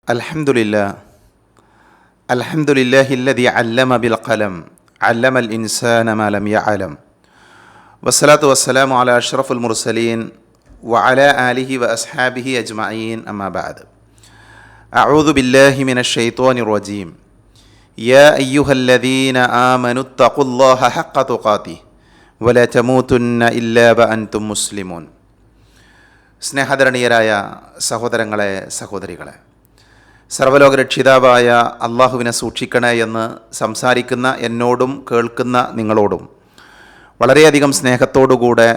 Alhamdulillah, alladhi allama bil qalam, allama al insana ma lam ya'lam. Wassalatu wassalamu ala ashrafil mursalin wa ala alihi wa ashabihi ajma'in, amma ba'd. A'udhu billahi minash shaitanir rajim. Ya ayyuhalladhina amanu ittaqullaha haqqa tuqatih wa la tamutunna illa wa antum muslimun. സ്നേഹധരണീയരായ സഹോദരങ്ങളെ, സഹോദരികളെ, സർവ്വലോക രക്ഷിതാവായ അള്ളാഹുവിനെ സൂക്ഷിക്കണേ എന്ന് സംസാരിക്കുന്ന എന്നോടും കേൾക്കുന്ന നിങ്ങളോടും വളരെയധികം സ്നേഹത്തോടുകൂടെ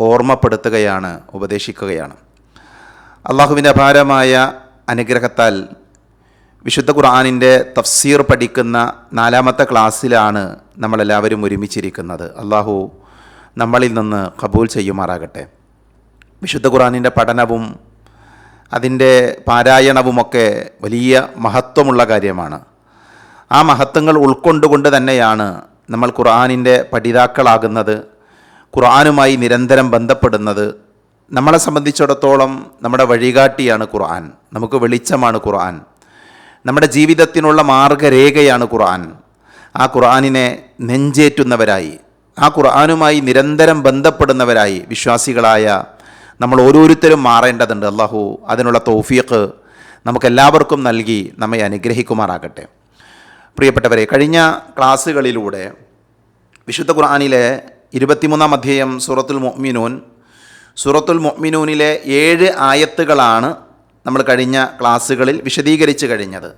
ഓർമ്മപ്പെടുത്തുകയാണ്, ഉപദേശിക്കുകയാണ്. അള്ളാഹുവിൻ്റെ അപാരമായ അനുഗ്രഹത്താൽ വിശുദ്ധ ഖുർആനിൻ്റെ തഫ്സീർ പഠിക്കുന്ന 4ാമത്തെ ക്ലാസ്സിലാണ് നമ്മളെല്ലാവരും ഒരുമിച്ചിരിക്കുന്നത്. അള്ളാഹു നമ്മളിൽ നിന്ന് ഖബൂൽ ചെയ്യുമാറാകട്ടെ. വിശുദ്ധ ഖുർആനിൻ്റെ പഠനവും അതിൻ്റെ പാരായണവുമൊക്കെ വലിയ മഹത്വമുള്ള കാര്യമാണ്. ആ മഹത്വങ്ങൾ ഉൾക്കൊണ്ടുകൊണ്ട് തന്നെയാണ് നമ്മൾ ഖുർആനിൻ്റെ പഠിതാക്കളാകുന്നത്, ഖുർആനുമായി നിരന്തരം ബന്ധപ്പെടുന്നത്. നമ്മളെ സംബന്ധിച്ചിടത്തോളം നമ്മുടെ വഴികാട്ടിയാണ് ഖുർആൻ, നമുക്ക് വെളിച്ചമാണ് ഖുർആൻ, നമ്മുടെ ജീവിതത്തിനുള്ള മാർഗരേഖയാണ് ഖുർആൻ. ആ ഖുർആനിനെ നെഞ്ചേറ്റുന്നവരായി, ആ ഖുർആനുമായി നിരന്തരം ബന്ധപ്പെടുന്നവരായി വിശ്വാസികളായ നമ്മൾ ഓരോരുത്തരും മാറേണ്ടതുണ്ട്. അള്ളാഹു അതിനുള്ള തൗഫീഖ് നമുക്കെല്ലാവർക്കും നൽകി നമ്മെ അനുഗ്രഹിക്കുമാറാകട്ടെ. പ്രിയപ്പെട്ടവരെ, കഴിഞ്ഞ ക്ലാസ്സുകളിലൂടെ വിശുദ്ധ ഖുർആനിലെ 23-ാം അധ്യായം സൂറത്തുൽ മുഅ്മിനൂനിലെ 7 ആയത്തുകളാണ് നമ്മൾ കഴിഞ്ഞ ക്ലാസ്സുകളിൽ വിശദീകരിച്ച് കഴിഞ്ഞത്.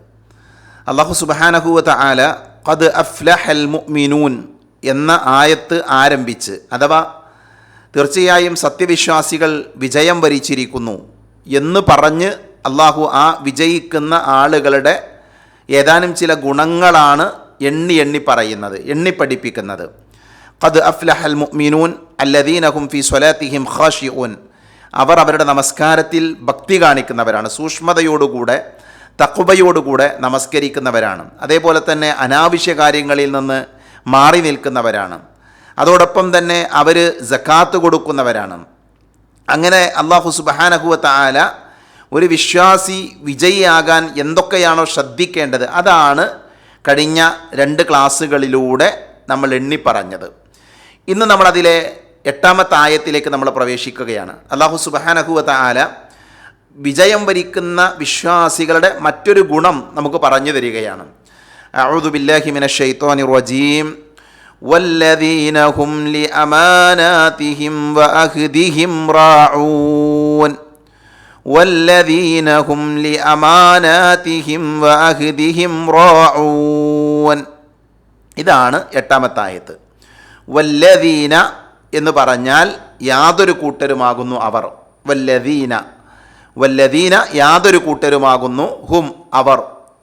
അല്ലാഹു സുബ്ഹാനഹു വ തആല ഖദ് അഫ്ലഹൽ മുഅ്മിനൂൻ എന്ന ആയത്ത് ആരംഭിച്ച്, അഥവാ തീർച്ചയായും സത്യവിശ്വാസികൾ വിജയം വരിച്ചിരിക്കുന്നു എന്ന് പറഞ്ഞ് അള്ളാഹു ആ വിജയിക്കുന്ന ആളുകളുടെ ഏതാനും ചില ഗുണങ്ങളാണ് എണ്ണി പറയുന്നത്, പഠിപ്പിക്കുന്നത്. ഖദ് അഫ്ലഹൽ മുഅ്മിനൂൻ അല്ലദീന ഹും ഫീ സ്വലാത്തിഹിം ഖാശിഊൻ. അവർ അവരുടെ നമസ്കാരത്തിൽ ഭക്തി കാണിക്കുന്നവരാണ്, സൂക്ഷ്മതയോടുകൂടെ തഖ്വയോടുകൂടെ നമസ്കരിക്കുന്നവരാണ്. അതേപോലെ തന്നെ അനാവശ്യ കാര്യങ്ങളിൽ നിന്ന് മാറി നിൽക്കുന്നവരാണ്. അതോടൊപ്പം തന്നെ അവർ സക്കാത്ത് കൊടുക്കുന്നവരാണ്. അങ്ങനെ അല്ലാഹു സുബ്ഹാനഹു വ തആല ഒരു വിശ്വാസി വിജയിയാകാൻ എന്തൊക്കെയാണോ ശ്രദ്ധിക്കേണ്ടത് അതാണ് കഴിഞ്ഞ 2 ക്ലാസ്സുകളിലൂടെ നമ്മൾ പറഞ്ഞത്. ഇന്ന് നമ്മളതിലെ 8ാമത്തെ ആയത്തിലേക്ക് നമ്മൾ പ്രവേശിക്കുകയാണ്. അല്ലാഹു സുബ്ഹാനഹു വ തആല വിജയം വരിക്കുന്ന വിശ്വാസികളുടെ മറ്റൊരു ഗുണം നമുക്ക് പറഞ്ഞു തരികയാണ്. അഊദു ബില്ലാഹി മിനശ് ശൈത്വാനിർ റജീം. والذين هم لأماناتهم وعهدهم راعون. والذين هم لأماناتهم وعهدهم راعون. ഇതാണ് 8ാമത്തെ ആയത്ത്. വല്ലദീന എന്ന് പറഞ്ഞാൽ യാതൊരു കൂട്ടരുമാകുന്നു അവർ. വല്ലദീന യാതൊരു കൂട്ടരുമാകുന്നു. ഹും അവർ.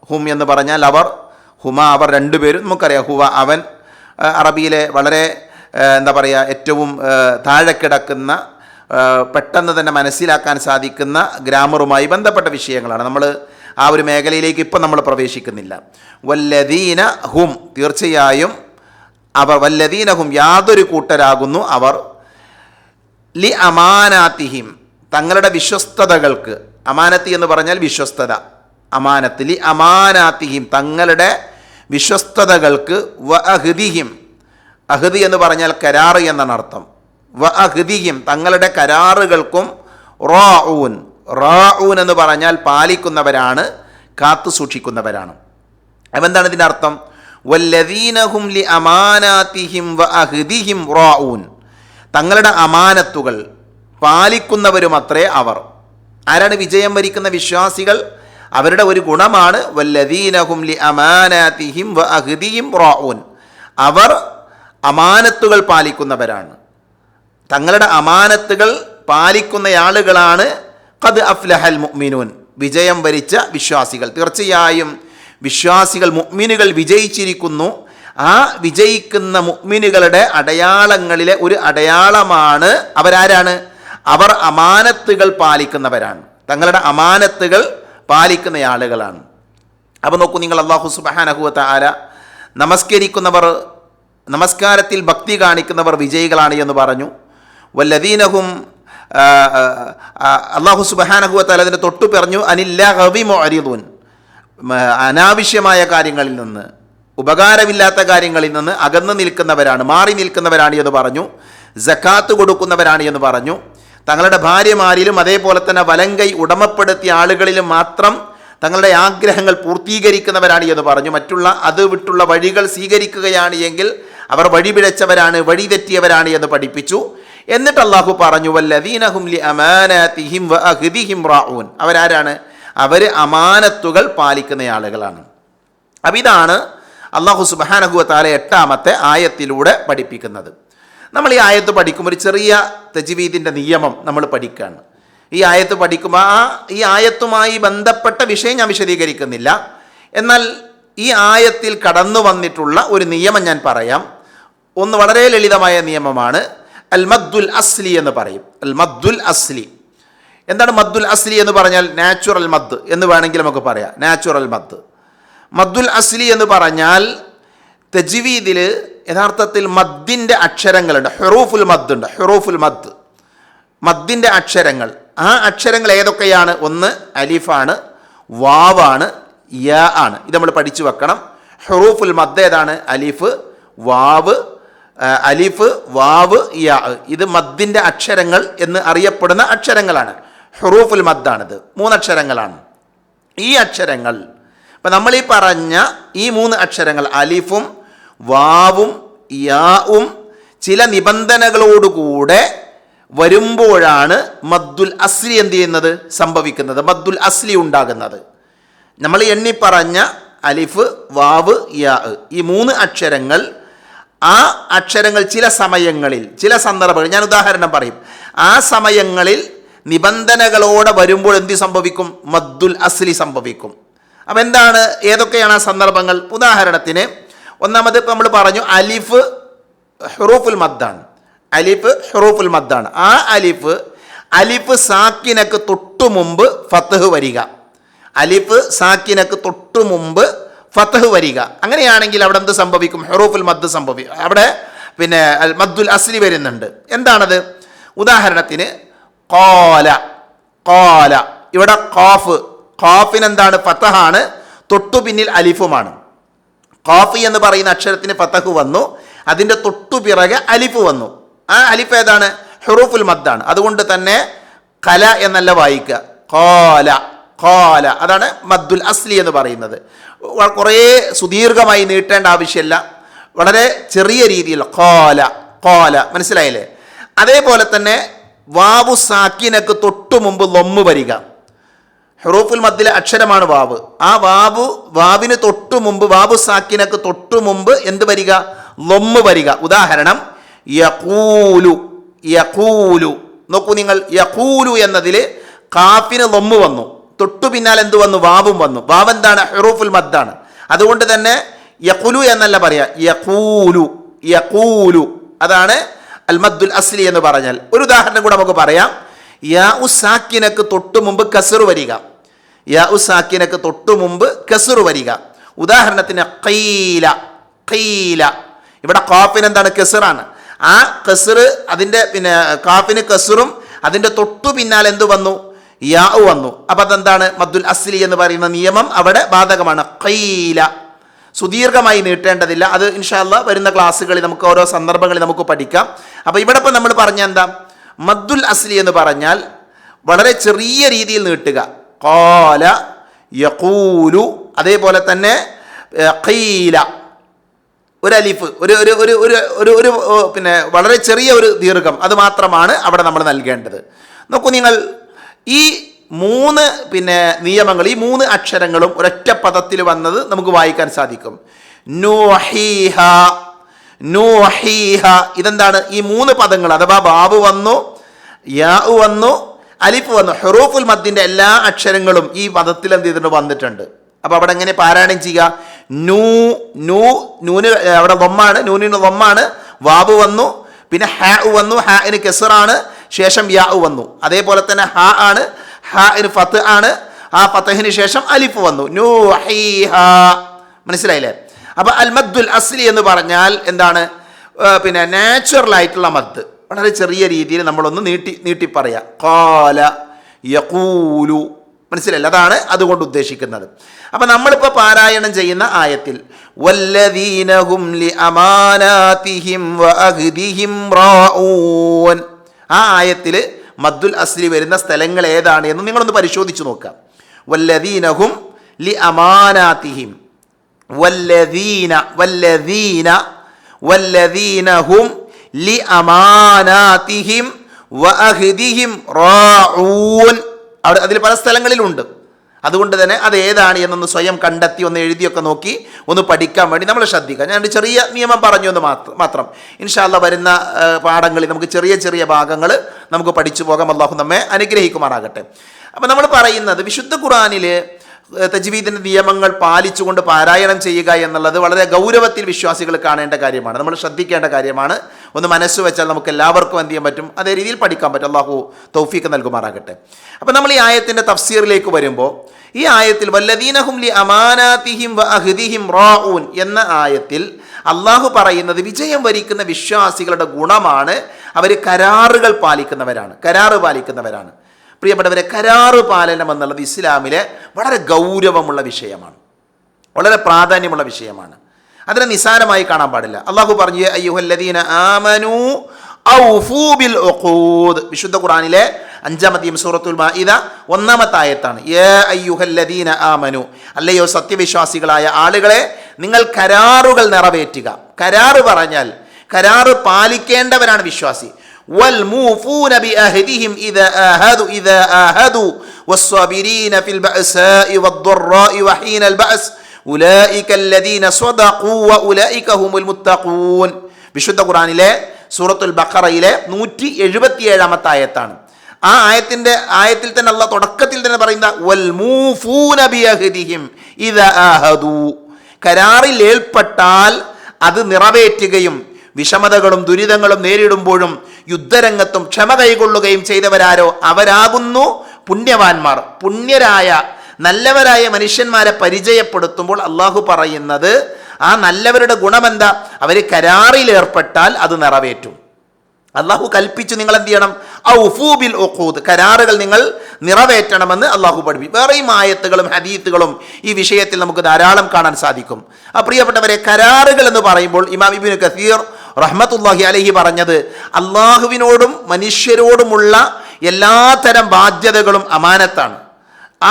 ഹും എന്ന് പറഞ്ഞാൽ അവർ, ഹുമ അവർ, രണ്ടുപേരും നമുക്കറിയാം. ഹുവ അവൻ അറബിയിലെ വളരെ ഏറ്റവും താഴെ കിടക്കുന്ന, പെട്ടെന്ന് തന്നെ മനസ്സിലാക്കാൻ സാധിക്കുന്ന ഗ്രാമറുമായി ബന്ധപ്പെട്ട വിഷയങ്ങളാണ്. നമ്മൾ ആ ഒരു മേഖലയിലേക്ക് ഇപ്പം നമ്മൾ പ്രവേശിക്കുന്നില്ല. വല്ലദീന ഹും, തീർച്ചയായും അവർ, വല്ലദീന ഹും യാതൊരു കൂട്ടരാകുന്നു അവർ, ലി അമാനാത്തിഹിം തങ്ങളുടെ വിശ്വസ്തതകൾക്ക്. അമാനത്തി എന്ന് പറഞ്ഞാൽ വിശ്വസ്തത. അമാനത്ത്, ലി അമാനാത്തിഹിം തങ്ങളുടെ വിശ്വസ്തതകൾക്ക്, വ അഹ്ദിഹിം, അഹ്ദി എന്ന് പറഞ്ഞാൽ കരാറ് എന്നാണ് അർത്ഥം. വ അഹ്ദിഹിം തങ്ങളുടെ കരാറുകൾക്കും, റാഊൻ എന്ന് പറഞ്ഞാൽ പാലിക്കുന്നവരാണ്, കാത്തു സൂക്ഷിക്കുന്നവരാണ്. എന്താണ് ഇതിൻ്റെ അർത്ഥം? വല്ലദീനഹും ലി അമാനാതിഹിം വ അഹ്ദിഹിം റാഊൻ തങ്ങളുടെ അമാനത്തുകൾ പാലിക്കുന്നവരുമത്രേ അവർ. ആരാണ് വിജയം വരിക്കുന്ന വിശ്വാസികൾ? അവരുടെ ഒരു ഗുണമാണ് വല്ലദീനഹും ലി അമാനാതിഹിം വ അഹ്ദിഹിം റാഊൻ. അവർ അമാനത്തുകൾ പാലിക്കുന്നവരാണ്, തങ്ങളുടെ അമാനത്തുകൾ പാലിക്കുന്ന ആളുകളാണ്. ഖദ് അഫ്ലഹൽ മുഅ്മിനൂൻ വിജയം വരിച്ച വിശ്വാസികൾ. തീർച്ചയായും വിശ്വാസികൾ, മുഅ്മിനുകൾ വിജയിച്ചിരിക്കുന്നു. ആ വിജയിക്കുന്ന മുഅ്മിനുകളുടെ അടയാളങ്ങളിലെ ഒരു അടയാളമാണ് അവരാരാണ്? അവർ അമാനത്തുകൾ പാലിക്കുന്നവരാണ്, തങ്ങളുടെ അമാനത്തുകൾ പാലിക്കുന്ന ആളുകളാണ്. അപ്പോൾ നോക്കൂ നിങ്ങൾ, അല്ലാഹു സുബ്ഹാനഹു വ തആല നമസ്കരിക്കുന്നവർ, നമസ്കാരത്തിൽ ഭക്തി കാണിക്കുന്നവർ വിജയികളാണ് എന്ന് പറഞ്ഞു. വല്ലദീനഹും അല്ലാഹു സുബ്ഹാനഹു വ തആല അതിനെ തൊട്ടു പറഞ്ഞു അനില്ലാഹി മുഅരിദൂൻ, അനാവശ്യമായ കാര്യങ്ങളിൽ നിന്ന്, ഉപകാരമില്ലാത്ത കാര്യങ്ങളിൽ നിന്ന് അകന്നു നിൽക്കുന്നവരാണ്, മാറി നിൽക്കുന്നവരാണ് എന്ന് പറഞ്ഞു. സക്കാത്ത് കൊടുക്കുന്നവരാണ് എന്ന് പറഞ്ഞു. തങ്ങളുടെ ഭാര്യമാരിലും അതേപോലെ തന്നെ വലങ്കൈ ഉടമപ്പെടുത്തിയ ആളുകളിലും മാത്രം തങ്ങളുടെ ആഗ്രഹങ്ങൾ പൂർത്തീകരിക്കുന്നവരാണ് എന്ന് പറഞ്ഞു. മറ്റുള്ള അത് വിട്ടുള്ള വഴികൾ സ്വീകരിക്കുകയാണ് എങ്കിൽ അവർ വഴിപിഴച്ചവരാണ്, വഴിതെറ്റിയവരാണ് എന്ന് പഠിപ്പിച്ചു. എന്നിട്ട് അള്ളാഹു പറഞ്ഞു, വല്ലദീനഹും ലി അമാനാതിഹിം വഅഹ്ദിഹിം റാഊൻ. അവരാരാണ്? അവർ അമാനത്തുകൾ പാലിക്കുന്ന ആളുകളാണ്. അപ്പം ഇതാണ് അള്ളാഹു സുബ്ഹാനഹു വ തആല 8-ാമത്തെ ആയത്തിലൂടെ പഠിപ്പിക്കുന്നത്. നമ്മൾ ഈ ആയത്ത് പഠിക്കുമ്പോൾ ഒരു ചെറിയ തജ്വീദിൻ്റെ നിയമം നമ്മൾ പഠിക്കുകയാണ്. ഈ ആയത്ത് പഠിക്കുമ്പോൾ ഈ ആയത്തുമായി ബന്ധപ്പെട്ട വിഷയം ഞാൻ വിശദീകരിക്കുന്നില്ല. എന്നാൽ ഈ ആയത്തിൽ കടന്നു വന്നിട്ടുള്ള ഒരു നിയമം ഞാൻ പറയാം. ഒന്ന് വളരെ ലളിതമായ നിയമമാണ്. അൽ മദ്ദുൽ അസ്ലി എന്ന് പറയും. അൽ മദ്ദുൽ അസ്ലി. എന്താണ് മദ്ദുൽ അസ്ലി എന്ന് പറഞ്ഞാൽ? നാച്ചുറൽ മദ് എന്ന് വേണമെങ്കിൽ നമുക്ക് പറയാം. നാച്ചുറൽ മദ്. മദ്ദുൽ അസ്ലി എന്ന് പറഞ്ഞാൽ തജ്വീദിൽ യഥാർത്ഥത്തിൽ മദ്ദിൻ്റെ അക്ഷരങ്ങളുണ്ട്. ഹുറൂഫുൽ മദ് ഉണ്ട്. ഹുറൂഫുൽ മദ്, മദ്ദിൻ്റെ അക്ഷരങ്ങൾ. ആ അക്ഷരങ്ങൾ ഏതൊക്കെയാണ്? ഒന്ന് അലിഫാണ്, വാവാണ്, യാ ആണ്. ഇത് നമ്മൾ പഠിച്ചു വെക്കണം. ഹുറൂഫുൽ മദ് ഏതാണ്? അലിഫ്, വാവ്, അലിഫ്, വാവ്, യാ. ഇത് മദ്ദിൻ്റെ അക്ഷരങ്ങൾ എന്ന് അറിയപ്പെടുന്ന അക്ഷരങ്ങളാണ്. ഹുറൂഫുൽ മദ്ദാണിത്. 3 അക്ഷരങ്ങളാണ് ഈ അക്ഷരങ്ങൾ. അപ്പം നമ്മൾ ഈ പറഞ്ഞ ഈ 3 അക്ഷരങ്ങൾ അലിഫും വാവും യാവും ചില നിബന്ധനകളോടുകൂടെ വരുമ്പോഴാണ് മദ്ദുൽ അസ്ലി എന്ത് ചെയ്യുന്നത്? സംഭവിക്കുന്നത്. മദ്ദുൽ അസ്ലി ഉണ്ടാകുന്നത്. നമ്മൾ എണ്ണി പറഞ്ഞ അലിഫ്, വാവ്, യാ, ഈ 3 അക്ഷരങ്ങൾ, ആ അക്ഷരങ്ങൾ ചില സമയങ്ങളിൽ, ചില സന്ദർഭങ്ങളിൽ, ഞാൻ ഉദാഹരണം പറയും, ആ സമയങ്ങളിൽ നിബന്ധനകളോടെ വരുമ്പോൾ എന്ത് സംഭവിക്കും? മദ്ദുൽ അസ്ലി സംഭവിക്കും. അപ്പം എന്താണ്, ഏതൊക്കെയാണ് ആ സന്ദർഭങ്ങൾ? ഉദാഹരണത്തിന് ഒന്നാമത് ഇപ്പം നമ്മൾ പറഞ്ഞു അലിഫ് ഹുറൂഫുൽ മദ്ദാണ്. അലിഫ് ഹുറൂഫുൽ മദ്ദാണ്. ആ അലിഫ് സാക്കിനക്ക് തൊട്ടു മുമ്പ് ഫത്ഹ് വരിക. അലിഫ് സാക്കിനക്ക് തൊട്ടു മുമ്പ് ഫത്ഹ് വരിക. അങ്ങനെയാണെങ്കിൽ അവിടെ എന്ത് സംഭവിക്കും? ഹുറൂഫുൽ മദ് സംഭവിക്കും. അവിടെ പിന്നെ മദ്ദുൽ അസ്ലി വരുന്നുണ്ട്. എന്താണത്? ഉദാഹരണത്തിന് ഖാല, ഖാല. ഇവിടെ ഖാഫിന് എന്താണ്? ഫത്ഹാണ്. തൊട്ടു പിന്നിൽ അലിഫുമാണ്. ഖാഫ് എന്ന് പറയുന്ന അക്ഷരത്തിന് ഫത്ഹ് വന്നു, അതിൻ്റെ തൊട്ടു പിറകെ അലിഫ് വന്നു. ആ അലിഫ് ഏതാണ്? ഹുറൂഫുൽ മദ്ദാണ്. അതുകൊണ്ട് തന്നെ ഖല എന്നല്ല വായിക്കുക, ഖാല, ഖാല. അതാണ് മദ്ദുൽ അസ്ലി എന്ന് പറയുന്നത്. കുറേ സുദീർഘമായി നീട്ടേണ്ട ആവശ്യമില്ല, വളരെ ചെറിയ രീതിയിൽ ഖാല, ഖാല. മനസ്സിലായില്ലേ? അതേപോലെ തന്നെ വാവു സാക്കിനക്ക് തൊട്ടു മുമ്പ് ലൊമ്മ് വരിക. ഹുറൂഫുൽ മദ്ദിലെ അക്ഷരമാണ് വാവ്. ആ വാവിന് തൊട്ടു മുമ്പ്, വാവു സാക്കിനക്ക് തൊട്ടു മുമ്പ് എന്ത് വരിക? ലൊമ്മ് വരിക. ഉദാഹരണം യഖൂലു, യഖൂലു. നോക്കൂ നിങ്ങൾ, യഖൂലു എന്നതിൽ കാഫിന് ലൊമ്മ് വന്നു, തൊട്ടു പിന്നാൽ എന്ത് വന്നു? വാവും വന്നു. വാവ് എന്താണ്? ഹുറൂഫുൽ മദ്ദാണ്. അതുകൊണ്ട് തന്നെ യഖുലു എന്നല്ല പറയാ, യഖൂലു, യഖൂലു. അതാണ് അൽ മദ്ദുൽ അസ്ലി എന്ന് പറഞ്ഞാൽ. ഒരു ഉദാഹരണം കൂടെ നമുക്ക് പറയാം. യാ ഉ സാക്കിനക്ക് തൊട്ടു മുമ്പ് കസ്ർ വരിക. യാ ഉ സാക്കിനക്ക് തൊട്ടു മുമ്പ് കസ്ർ വരിക. ഉദാഹരണത്തിന് ഖീല, ഖീല. ഇവിടെ ഖാഫിന് എന്താണ്? കസ്റാണ്. ആ കസ്ർ, അതിൻ്റെ പിന്നെ കാഫിന് കസ്റും അതിൻ്റെ തൊട്ടു പിന്നാൽ എന്ത് വന്നു? യാ വന്നു. അപ്പം അതെന്താണ്? മദ്ദുൽ അസ്ലി എന്ന് പറയുന്ന നിയമം അവിടെ ബാധകമാണ്. ഖീല. സുദീർഘമായി നീട്ടേണ്ടതില്ല. അത് ഇൻഷാ അല്ലാഹ് വരുന്ന ക്ലാസ്സുകളിൽ നമുക്ക് ഓരോ സന്ദർഭങ്ങളിൽ നമുക്ക് പഠിക്കാം. അപ്പോൾ ഇവിടെ ഇപ്പം നമ്മൾ പറഞ്ഞ എന്താ? മദ്ദുൽ അസ്ലി എന്ന് പറഞ്ഞാൽ വളരെ ചെറിയ രീതിയിൽ നീട്ടുക. ഖാല, യഖൂലു. അതേപോലെ തന്നെ ഖീല. ഒരു അലിഫ്, ഒരു പിന്നെ വളരെ ചെറിയ ഒരു ദീർഘം, അത് മാത്രമാണ് അവിടെ നമ്മൾ നൽകേണ്ടത്. നോക്കൂ നിങ്ങൾ, ഈ 3 പിന്നെ നിയമങ്ങൾ, ഈ 3 അക്ഷരങ്ങളും ഒരൊറ്റ പദത്തിൽ വന്നത് നമുക്ക് വായിക്കാൻ സാധിക്കും. നൂഹീഹ, നൂഹീഹ. ഇതെന്താണ്? ഈ 3 പദങ്ങൾ, അഥവാ ബാബു വന്നു, യാ വന്നു, അലിഫ് വന്നു. ഹുറൂഫുൽ മദ്ദിൻ്റെ എല്ലാ അക്ഷരങ്ങളും ഈ പദത്തിൽ എന്ത് ചെയ്തിട്ടുണ്ട്? വന്നിട്ടുണ്ട്. അപ്പോൾ അവിടെ എങ്ങനെ പാരായണം ചെയ്യുക? നൂന് അവിടെ ലൊമ്മാണ്, നൂനിന് ലൊമ്മാണ്. വാബു വന്നു, പിന്നെ ഹാ വന്നു, ഹാന് കെസറാണ്, ശേഷം യാ വന്നു. അതേപോലെ തന്നെ ഹാ ആണ്, ഹാന് ഫത്ത് ആണ്. ആ ഫത്തഹിന് ശേഷം അലിഫ് വന്നു. നൂഹീഹ. മനസ്സിലായില്ലേ? അപ്പോൾ അൽ മദ്ദുൽ അസ്ലി എന്ന് പറഞ്ഞാൽ എന്താണ്? പിന്നെ നാച്ചുറൽ ആയിട്ടുള്ള മദ്, വളരെ ചെറിയ രീതിയിൽ നമ്മളൊന്ന് നീട്ടി പറയാം. ഖാല, യഖൂലു, മനസ്സിലല്ല, അതാണ് അതുകൊണ്ട് ഉദ്ദേശിക്കുന്നത്. അപ്പം നമ്മളിപ്പോൾ പാരായണം ചെയ്യുന്ന ആയത്തിൽ വല്ലദീനഹും ലി അമാനാതിഹിം വഅഹ്ദിഹിം റാഊൻ, ആ ആയത്തിൽ മദ്ദുൽ അസ്ലി വരുന്ന സ്ഥലങ്ങൾ ഏതാണ് എന്ന് നിങ്ങളൊന്ന് പരിശോധിച്ച് നോക്കാം. വല്ലദീനഹും ലി അമാനാതിഹിം, വല്ലദീനഹും ലി അമാനാതിഹിം വഅഹ്ദിഹിം റാഊൻ, അവിടെ അതിൽ പല സ്ഥലങ്ങളിലുണ്ട്. അതുകൊണ്ട് തന്നെ അത് ഏതാണ് എന്നൊന്ന് സ്വയം കണ്ടെത്തി ഒന്ന് എഴുതിയൊക്കെ നോക്കി ഒന്ന് പഠിക്കാൻ വേണ്ടി നമ്മൾ ശ്രദ്ധിക്കാം. ഞാൻ ഒരു ചെറിയ നിയമം പറഞ്ഞു എന്ന് മാത്രം. ഇൻഷാ അല്ലാഹ് വരുന്ന പാഠങ്ങളിൽ നമുക്ക് ചെറിയ ചെറിയ ഭാഗങ്ങൾ നമുക്ക് പഠിച്ചു പോകാം. അല്ലാഹു നമ്മെ അനുഗ്രഹിക്കുമാറാകട്ടെ. അപ്പം നമ്മൾ പറയുന്നത് വിശുദ്ധ ഖുർആനിൽ തജ്വീദിൻ്റെ നിയമങ്ങൾ പാലിച്ചുകൊണ്ട് പാരായണം ചെയ്യുക എന്നുള്ളത് വളരെ ഗൗരവത്തിൽ വിശ്വാസികൾ കാണേണ്ട കാര്യമാണ്, നമ്മൾ ശ്രദ്ധിക്കേണ്ട കാര്യമാണ്. ഒന്ന് മനസ്സ് വെച്ചാൽ നമുക്ക് എല്ലാവർക്കും എന്ത് ചെയ്യാൻ പറ്റും, അതേ രീതിയിൽ പഠിക്കാൻ പറ്റും. അല്ലാഹു തൗഫീഖ് നൽകുമാറാകട്ടെ. അപ്പം നമ്മൾ ഈ ആയത്തിൻ്റെ തഫ്സീറിലേക്ക് വരുമ്പോൾ, ഈ ആയത്തിൽ വല്ലദീനഹും ലി അമാനാതിഹിം വഅഹ്ദിഹിം റാഊൻ എന്ന ആയത്തിൽ അള്ളാഹു പറയുന്നത് വിജയം വരിക്കുന്ന വിശ്വാസികളുടെ ഗുണമാണ് അവർ കരാറുകൾ പാലിക്കുന്നവരാണ്. പ്രിയപ്പെട്ടവരെ, കരാറ് പാലനം എന്നുള്ളത് ഇസ്ലാമിലെ വളരെ ഗൗരവമുള്ള വിഷയമാണ്, വളരെ പ്രാധാന്യമുള്ള വിഷയമാണ്. അതിനെ നിസ്സാരമായി കാണാൻ പാടില്ല. അള്ളാഹു പറഞ്ഞു അയ്യുഹല്ലദീന ആമനൂ ഔഫൂ ബിൽ ഉഖൂദ്, വിശുദ്ധ ഖുർആനിലെ 5-ാമത്തെ സൂറത്തുൽ മാഇദ 1-ാമത്തെ ആയത്താണ്. യാ അയ്യുഹല്ലദീന ആമനു, അല്ലയോ സത്യവിശ്വാസികളായ ആളുകളെ, നിങ്ങൾ കരാറുകൾ നിറവേറ്റുക. കരാറ് പറഞ്ഞാൽ കരാറ് പാലിക്കേണ്ടവരാണ് വിശ്വാസി. والموفون بأهدهم إذا آهدوا والصابرين في البأساء والضراء وحين البأس أولئك الذين صدقوا وأولئك هم المتقون. വിശുദ്ധ ഖുർആനിലെ സൂറത്തുൽ ബഖറയിലെ 177-ാമത്തെ ആയത്താണ്. ആ ആയത്തിൽ തന്നെ അല്ലാഹ് തുടക്കത്തിൽ തന്നെ പറയുന്ന വൽമൂഫൂന ബിഅഹ്ദിഹിം ഇദാ ആഹദു, കരാറിൽ ഏർപ്പെട്ടാൽ അത് നിറവേറ്റുകയും വിഷമതകളും ദുരിതങ്ങളും നേരിടുമ്പോഴും യുദ്ധരംഗത്തും ക്ഷമ കൈകൊള്ളുകയും ചെയ്തവരാരോ അവരാകുന്നു പുണ്യവാന്മാർ. പുണ്യരായ നല്ലവരായ മനുഷ്യന്മാരെ പരിചയപ്പെടുത്തുമ്പോൾ അള്ളാഹു പറയുന്നത് ആ നല്ലവരുടെ ഗുണമെന്താ, അവർ കരാറിൽ ഏർപ്പെട്ടാൽ അത് നിറവേറ്റും. അള്ളാഹു കൽപ്പിച്ചു നിങ്ങൾ എന്ത് ചെയ്യണം, ഔഫൂ ബിൽ ഉഖൂദ്, കരാറുകൾ നിങ്ങൾ നിറവേറ്റണമെന്ന് അള്ളാഹു പഠിപ്പിക്കും. വേറെയും ആയത്തുകളും ഹദീത്തുകളും ഈ വിഷയത്തിൽ നമുക്ക് ധാരാളം കാണാൻ സാധിക്കും. പ്രിയപ്പെട്ടവരെ, കരാറുകൾ എന്ന് പറയുമ്പോൾ ഇമാം ഇബ്നു കസീർ റഹ്മത്തുള്ളാഹി അലൈഹി പറഞ്ഞത് അള്ളാഹുവിനോടും മനുഷ്യരോടുമുള്ള എല്ലാത്തരം ബാധ്യതകളും അമാനത്താണ്.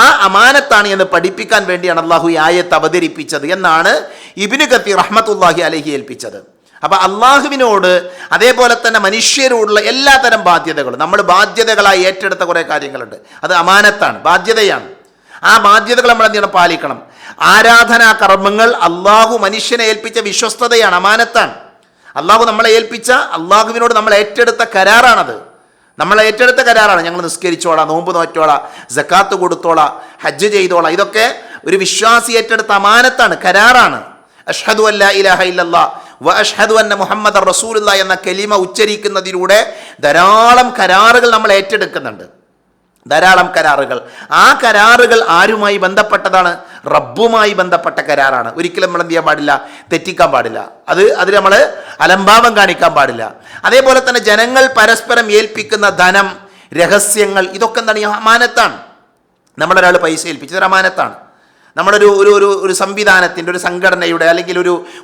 ആ അമാനത്താണ് എന്ന് പഠിപ്പിക്കാൻ വേണ്ടിയാണ് അള്ളാഹു ഈ ആയത്ത് അവതരിപ്പിച്ചത് എന്നാണ് ഇബ്നു കസീർ റഹ്മത്തുള്ളാഹി അലൈഹി ഏൽപ്പിച്ചത്. അപ്പം അള്ളാഹുവിനോട് അതേപോലെ തന്നെ മനുഷ്യരോടുള്ള എല്ലാത്തരം ബാധ്യതകളും നമ്മൾ ബാധ്യതകളായി ഏറ്റെടുത്ത കുറേ കാര്യങ്ങളുണ്ട്, അത് അമാനത്താണ്, ബാധ്യതയാണ്. ആ ബാധ്യതകൾ നമ്മൾ എന്ത് ചെയ്യണം, പാലിക്കണം. ആരാധനാ കർമ്മങ്ങൾ അള്ളാഹു മനുഷ്യനെ ഏൽപ്പിച്ച വിശ്വസ്തതയാണ്, അമാനത്താണ്. അള്ളാഹു നമ്മളെ ഏൽപ്പിച്ച, അള്ളാഹുവിനോട് നമ്മൾ ഏറ്റെടുത്ത കരാറാണത്. നമ്മൾ ഏറ്റെടുത്ത കരാറാണ്. ഞങ്ങൾ നിസ്കരിച്ചോളാം, നോമ്പ് നോറ്റോളാം, സക്കാത്ത് കൊടുത്തോളാം, ഹജ്ജ് ചെയ്തോളാം. ഇതൊക്കെ ഒരു വിശ്വാസി ഏറ്റെടുത്ത അമാനത്താണ്, കരാറാണ്. അഷ്ഹദു അല്ലാ ഇലാഹ ഇല്ലല്ലാഹ് വ അഷ്ഹദു അന്ന മുഹമ്മദർ റസൂലുള്ളാഹി എന്ന കലിമ ഉച്ചരിക്കുന്നതിലൂടെ ധാരാളം കരാറുകൾ നമ്മൾ ഏറ്റെടുക്കുന്നുണ്ട്, ധാരാളം കരാറുകൾ. ആ കരാറുകൾ ആരുമായി ബന്ധപ്പെട്ടതാണ്? റബ്ബുമായി ബന്ധപ്പെട്ട കരാറാണ്. ഒരിക്കലും നമ്മൾ എന്ത് ചെയ്യാൻ പാടില്ല, തെറ്റിക്കാൻ പാടില്ല. അതിൽ നമ്മൾ അലംഭാവം കാണിക്കാൻ പാടില്ല. അതേപോലെ തന്നെ ജനങ്ങൾ പരസ്പരം ഏൽപ്പിക്കുന്ന ധനം, രഹസ്യങ്ങൾ, ഇതൊക്കെ എന്താണ്, ഈ അമാനത്താണ്. നമ്മളൊരാൾ പൈസ ഏൽപ്പിച്ചത് അമാനത്താണ്. നമ്മളൊരു ഒരു ഒരു സംവിധാനത്തിൻ്റെ, ഒരു സംഘടനയുടെ അല്ലെങ്കിൽ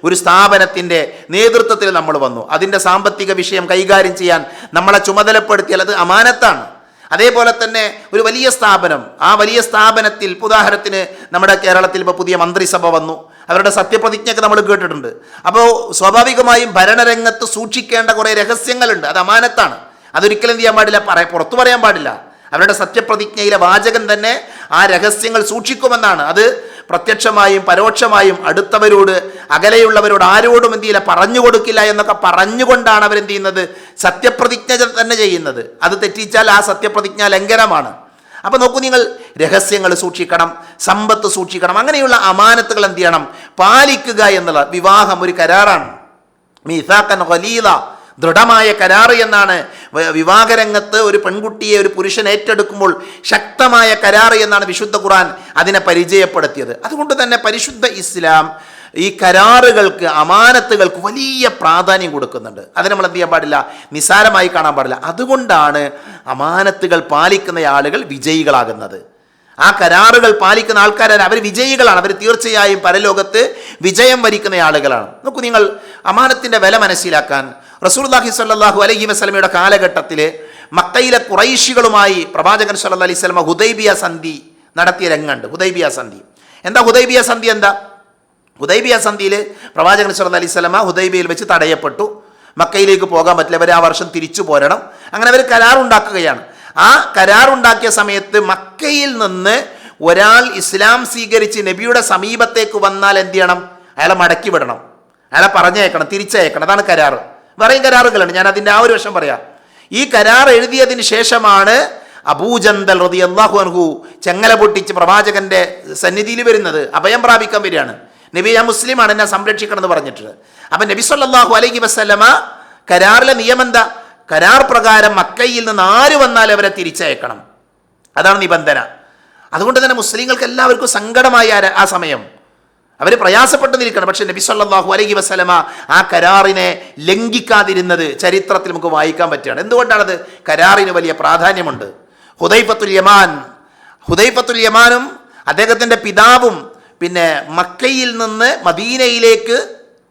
ഒരു സ്ഥാപനത്തിൻ്റെ നേതൃത്വത്തിൽ നമ്മൾ വന്നു. അതിൻ്റെ സാമ്പത്തിക വിഷയം കൈകാര്യം ചെയ്യാൻ നമ്മളെ ചുമതലപ്പെടുത്തിയാൽ അത് അമാനത്താണ്. അതേപോലെ തന്നെ ഒരു വലിയ സ്ഥാപനം, ആ വലിയ സ്ഥാപനത്തിൽ ഉദാഹരണത്തിന് നമ്മുടെ കേരളത്തിൽ ഇപ്പോൾ പുതിയ മന്ത്രിസഭ വന്നു, അവരുടെ സത്യപ്രതിജ്ഞയൊക്കെ നമ്മൾ കേട്ടിട്ടുണ്ട്. അപ്പോൾ സ്വാഭാവികമായും ഭരണരംഗത്ത് സൂക്ഷിക്കേണ്ട കുറേ രഹസ്യങ്ങളുണ്ട്, അത് അമാനത്താണ്. അതൊരിക്കലും എന്ത് ചെയ്യാൻ പാടില്ല, പുറത്തു പറയാൻ പാടില്ല. അവരുടെ സത്യപ്രതിജ്ഞയിലെ വാചകം തന്നെ ആ രഹസ്യങ്ങൾ സൂക്ഷിക്കുമെന്നാണ്. അത് പ്രത്യക്ഷമായും പരോക്ഷമായും അടുത്തവരോട്, അകലെയുള്ളവരോട്, ആരോടും എന്ത് ചെയ്യില്ല, പറഞ്ഞു കൊടുക്കില്ല എന്നൊക്കെ പറഞ്ഞുകൊണ്ടാണ് അവരെന്ത് ചെയ്യുന്നത്, സത്യപ്രതിജ്ഞ തന്നെ ചെയ്യുന്നത്. അത് തെറ്റിച്ചാൽ ആ സത്യപ്രതിജ്ഞ ലംഘനമാണ്. അപ്പോൾ നോക്കൂ നിങ്ങൾ, രഹസ്യങ്ങൾ സൂക്ഷിക്കണം, സമ്പത്ത് സൂക്ഷിക്കണം, അങ്ങനെയുള്ള അമാനത്തുകൾ എന്ത് ചെയ്യണം, പാലിക്കുക എന്നുള്ള. വിവാഹം ഒരു കരാറാണ്, മീസാഖൻ ഖലീദ, ദൃഢമായ കരാറ് എന്നാണ്. വിവാഹരംഗത്ത് ഒരു പെൺകുട്ടിയെ ഒരു പുരുഷൻ ഏറ്റെടുക്കുമ്പോൾ ശക്തമായ കരാറ് എന്നാണ് വിശുദ്ധ ഖുർആൻ അതിനെ പരിചയപ്പെടുത്തിയത്. അതുകൊണ്ട് തന്നെ പരിശുദ്ധ ഇസ്ലാം ഈ കരാറുകൾക്ക്, അമാനത്തുകൾക്ക് വലിയ പ്രാധാന്യം കൊടുക്കുന്നുണ്ട്. അതിന് നമ്മൾ എന്ത് ചെയ്യാൻ പാടില്ല, നിസ്സാരമായി കാണാൻ പാടില്ല. അതുകൊണ്ടാണ് അമാനത്തുകൾ പാലിക്കുന്ന ആളുകൾ വിജയികളാകുന്നത്. ആ കരാറുകൾ പാലിക്കുന്ന ആൾക്കാരാണ്. അവർ വിജയികളാണ്. അവർ തീർച്ചയായും പരലോകത്ത് വിജയം വരിക്കുന്ന ആളുകളാണ്. നോക്കൂ, നിങ്ങൾ അമാനത്തിൻ്റെ വില മനസ്സിലാക്കാൻ റസൂലുള്ളാഹി സ്വല്ലല്ലാഹു അലൈഹി വസല്ലമയുടെ കാലഘട്ടത്തിൽ മക്കയിലെ ഖുറൈശികളുമായി പ്രവാചകൻ സ്വല്ലല്ലാഹു അലൈഹി വസല്ലമ ഹുദൈബിയ സന്ധി നടത്തിയ രംഗമുണ്ട്. ഹുദൈബിയ സന്ധി എന്താ? ഹുദൈബിയ സന്ധി എന്താ? ഹുദൈബിയ സന്ധിയിൽ പ്രവാചകൻ സ്വല്ലല്ലാഹു അലൈഹി വസല്ലമ ഹുദൈബിയയിൽ വെച്ച് തടയപ്പെട്ടു. മക്കയിലേക്ക് പോകാൻ പറ്റില്ല, അവർ ആ വർഷം തിരിച്ചു പോരണം. അങ്ങനെ അവർ കരാറുണ്ടാക്കുകയാണ്. ആ കരാറുണ്ടാക്കിയ സമയത്ത് മക്കയിൽ നിന്ന് ഒരാൾ ഇസ്ലാം സ്വീകരിച്ച് നബിയുടെ സമീപത്തേക്ക് വന്നാൽ എന്ത് ചെയ്യണം? അയാളെ മടക്കി വിടണം, അയാളെ പറഞ്ഞയക്കണം, തിരിച്ചയക്കണം. അതാണ് കരാറ്. വേറെയും കരാറുകളുണ്ട്, ഞാൻ അതിൻ്റെ ആ ഒരു വശം പറയാം. ഈ കരാർ എഴുതിയതിന് ശേഷമാണ് അബൂജന്തൽ റളിയല്ലാഹു അൻഹു ചെങ്ങല പൊട്ടിച്ച് പ്രവാചകന്റെ സന്നിധിയിൽ വരുന്നത്. അഭയം പ്രാപിക്കാൻ വരികയാണ്. നബി, ഞാൻ മുസ്ലിമാണ്, എന്നെ സംരക്ഷിക്കണം എന്ന് പറഞ്ഞിട്ട്. അപ്പം നബി സല്ലല്ലാഹു അലൈഹി വസല്ലമ കരാറിലെ നിയമം എന്താ? കരാർ പ്രകാരം മക്കയിൽ നിന്ന് ആര് വന്നാലും അവരെ തിരിച്ചയക്കണം. അതാണ് നിബന്ധന. അതുകൊണ്ട് തന്നെ മുസ്ലിങ്ങൾക്ക് എല്ലാവർക്കും സങ്കടമായ ആ സമയം അവർ പ്രയാസപ്പെട്ടു നിൽക്കണം. പക്ഷേ നബി സല്ലല്ലാഹു അലൈഹി വസല്ലമ ആ കരാറിനെ ലംഘിക്കാതിരുന്നത് ചരിത്രത്തിൽ നമുക്ക് വായിക്കാൻ പറ്റുകയാണ്. എന്തുകൊണ്ടാണത്? കരാറിന് വലിയ പ്രാധാന്യമുണ്ട്. ഹുദൈഫത്തുൽ യമാനും അദ്ദേഹത്തിൻ്റെ പിതാവും പിന്നെ മക്കയിൽ നിന്ന് മദീനയിലേക്ക്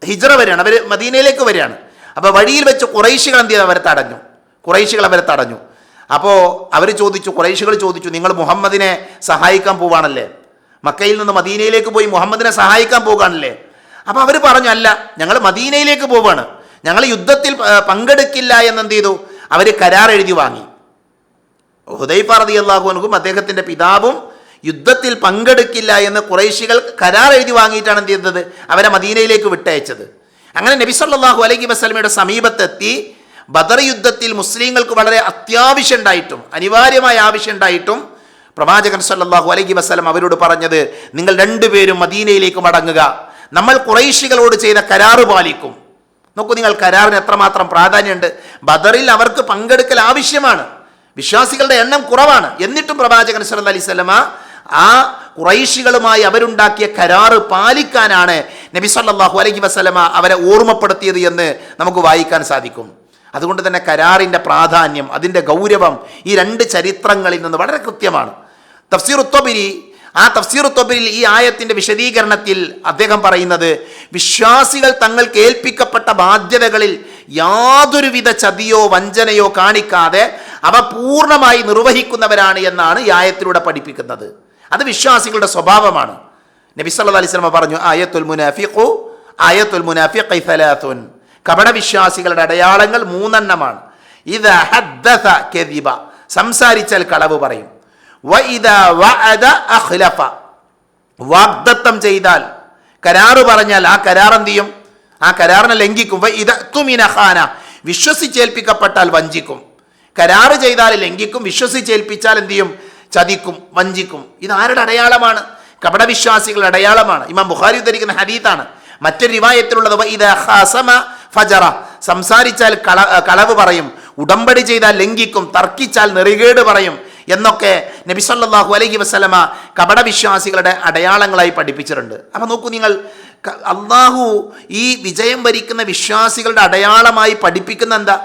ഹിജ്റ വരികയാണ്. അവർ മദീനയിലേക്ക് വരികയാണ്. അപ്പോൾ വഴിയിൽ വെച്ച് ഖുറൈശികൾ എന്ത് ചെയ്തു? ഖുറൈശികൾ അവരെ തടഞ്ഞു. അപ്പോൾ ഖുറൈശികൾ ചോദിച്ചു, നിങ്ങൾ മുഹമ്മദിനെ സഹായിക്കാൻ പോവാണല്ലേ? മക്കയിൽ നിന്ന് മദീനയിലേക്ക് പോയി മുഹമ്മദിനെ സഹായിക്കാൻ പോവുകയാണല്ലേ? അപ്പോൾ അവർ പറഞ്ഞു, അല്ല, ഞങ്ങൾ മദീനയിലേക്ക് പോവുകയാണ്, ഞങ്ങൾ യുദ്ധത്തിൽ പങ്കെടുക്കില്ല എന്നെന്ത് ചെയ്തു? അവർ കരാർ എഴുതി വാങ്ങി. ഹുദൈഫ റളിയല്ലാഹു അൻഹും അദ്ദേഹത്തിൻ്റെ പിതാവും യുദ്ധത്തിൽ പങ്കെടുക്കില്ല എന്ന് ഖുറൈശികൾ കരാർ എഴുതി വാങ്ങിയിട്ടാണ് എന്ത് ചെയ്തത്? അവരെ മദീനയിലേക്ക് വിട്ടയച്ചത്. അങ്ങനെ നബി സല്ലല്ലാഹു അലൈഹി വസല്ലമയുടെ സമീപത്തെത്തി. ബദർ യുദ്ധത്തിൽ മുസ്ലിങ്ങൾക്ക് വളരെ അത്യാവശ്യം ഉണ്ടായിട്ടും, അനിവാര്യമായ ആവശ്യം ഉണ്ടായിട്ടും പ്രവാചകൻ സല്ലല്ലാഹു അലൈഹി വസല്ലം അവരോട് പറഞ്ഞത്, നിങ്ങൾ രണ്ടുപേരും മദീനയിലേക്ക് മടങ്ങുക, നമ്മൾ ഖുറൈശികളോട് ചെയ്ത കരാറ് പാലിക്കും. നോക്കൂ, നിങ്ങൾ കരാറിന് എത്രമാത്രം പ്രാധാന്യമുണ്ട്. ബദറിൽ അവർക്ക് പങ്കെടുക്കൽ ആവശ്യമാണ്, വിശ്വാസികളുടെ എണ്ണം കുറവാണ്. എന്നിട്ടും പ്രവാചകൻ സല്ലല്ലാഹു അലൈഹി വസല്ലമ ആ ഖുറൈശികളുമായി അവരുണ്ടാക്കിയ കരാറ് പാലിക്കാനാണ് നബി സല്ലല്ലാഹു അലൈഹി വസല്ലമ അവരെ ഓർമ്മപ്പെടുത്തിയത് എന്ന് നമുക്ക് വായിക്കാൻ സാധിക്കും. അതുകൊണ്ട് തന്നെ കരാറിൻ്റെ പ്രാധാന്യം, അതിൻ്റെ ഗൗരവം ഈ രണ്ട് ചരിത്രങ്ങളിൽ നിന്ന് വളരെ കൃത്യമാണ്. തഫ്സീർ ത്വബരിയിൽ ഈ ആയത്തിൻ്റെ വിശദീകരണത്തിൽ അദ്ദേഹം പറയുന്നത്, വിശ്വാസികൾ തങ്ങൾക്ക് ഏൽപ്പിക്കപ്പെട്ട ബാധ്യതകളിൽ യാതൊരുവിധ ചതിയോ വഞ്ചനയോ കാണിക്കാതെ അവ പൂർണ്ണമായി നിർവഹിക്കുന്നവരാണ് എന്നാണ് ഈ ആയത്തിലൂടെ പഠിപ്പിക്കുന്നത്. അത് വിശ്വാസികളുടെ സ്വഭാവമാണ്. നബി സല്ലല്ലാഹു അലൈഹി വസല്ലം പറഞ്ഞു, ആയത്തുൽ മുനാഫിഖി സലാസുൻ, കപടവിശ്വാസികളുടെ അടയാളങ്ങൾ 3 എണ്ണമാണ്. ഇദാ ഹദ്ദസ കദിബ, സംസാരിച്ചാൽ കളവ് പറയും. വഇദാ വഅദ അഖ്ലഫ, വാഗ്ദത്തം ചെയ്താൽ, കരാറ് പറഞ്ഞാൽ ആ കരാർ എന്ത് ചെയ്യും? ആ കരാറിനെ ലംഘിക്കും. വഇദാ തുമിന ഖാന, വിശ്വസിച്ചേൽപ്പിക്കപ്പെട്ടാൽ വഞ്ചിക്കും. കരാറ് ചെയ്താൽ ലംഘിക്കും, വിശ്വസിച്ചേൽപ്പിച്ചാൽ എന്ത് ചെയ്യും? ചതിക്കും, വഞ്ചിക്കും. ഇത് ആരുടെ അടയാളമാണ്? കപടവിശ്വാസികളുടെ അടയാളമാണ്. ഇമാം ബുഖാരി ഉദ്ധരിക്കുന്ന ഹദീത്താണ്. മറ്റൊരു റിവായത്തിലുള്ളത് വഇദാ ഖാസമ ഫജറ, സംസാരിച്ചാൽ കളവ് പറയും, ഉടമ്പടി ചെയ്താൽ ലംഘിക്കും, തർക്കിച്ചാൽ നെറികേട് പറയും എന്നൊക്കെ നബി സല്ലല്ലാഹു അലൈഹി വസല്ലമ കപടവിശ്വാസികളുടെ അടയാളങ്ങളായി പഠിപ്പിച്ചിട്ടുണ്ട്. അപ്പം നോക്കൂ നിങ്ങൾ, അള്ളാഹു ഈ വിജയം വരിക്കുന്ന വിശ്വാസികളുടെ അടയാളമായി പഠിപ്പിക്കുന്ന എന്താ?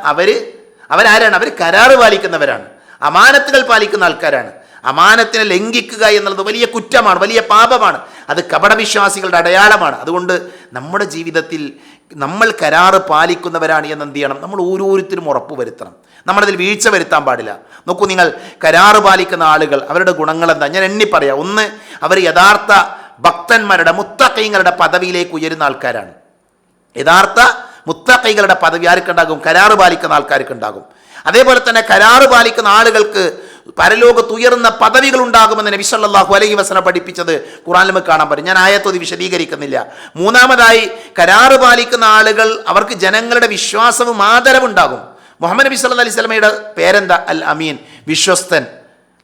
അവരാരാണ്? അവർ കരാറ് പാലിക്കുന്നവരാണ്, അമാനത്തുകൾ പാലിക്കുന്ന ആൾക്കാരാണ്. അമാനത്തിനെ ലംഘിക്കുക എന്നുള്ളത് വലിയ കുറ്റമാണ്, വലിയ പാപമാണ്. അത് കപടവിശ്വാസികളുടെ അടയാളമാണ്. അതുകൊണ്ട് നമ്മുടെ ജീവിതത്തിൽ നമ്മൾ കരാറ് പാലിക്കുന്നവരാണ് എന്ന് എന്ത് ചെയ്യണം? നമ്മൾ ഓരോരുത്തരും ഉറപ്പ് വരുത്തണം. നമ്മളതിൽ വീഴ്ച വരുത്താൻ പാടില്ല. നോക്കൂ നിങ്ങൾ, കരാറ് പാലിക്കുന്ന ആളുകൾ, അവരുടെ ഗുണങ്ങൾ എന്താ? ഞാൻ എണ്ണി പറയാം. ഒന്ന്, അവർ യഥാർത്ഥ ഭക്തന്മാരുടെ, മുത്തഖീങ്ങളുടെ പദവിയിലേക്ക് ഉയരുന്ന ആൾക്കാരാണ്. യഥാർത്ഥ മുത്തഖീകളുടെ പദവി ആർക്കുണ്ടാകും? കരാറ് പാലിക്കുന്ന ആൾക്കാർക്ക് ഉണ്ടാകും. അതേപോലെ തന്നെ കരാറ് പാലിക്കുന്ന ആളുകൾക്ക് പരലോകത്ത് ഉയർന്ന പദവികൾ ഉണ്ടാകുമെന്ന് നബി സല്ലല്ലാഹു അലൈഹി വസല്ലം പഠിപ്പിച്ചത് ഖുർആനിൽ നമുക്ക് കാണാൻ പറ്റും. ഞാൻ ആയത്തൊത് വിശദീകരിക്കുന്നില്ല. മൂന്നാമതായി, കരാറ് പാലിക്കുന്ന ആളുകൾ, അവർക്ക് ജനങ്ങളുടെ വിശ്വാസവും ആദരവും ഉണ്ടാകും. മുഹമ്മദ് നബി സല്ലല്ലാഹു അലൈഹി വസല്ലമയുടെ പേരെന്താ? അൽ അമീൻ, വിശ്വസ്തൻ,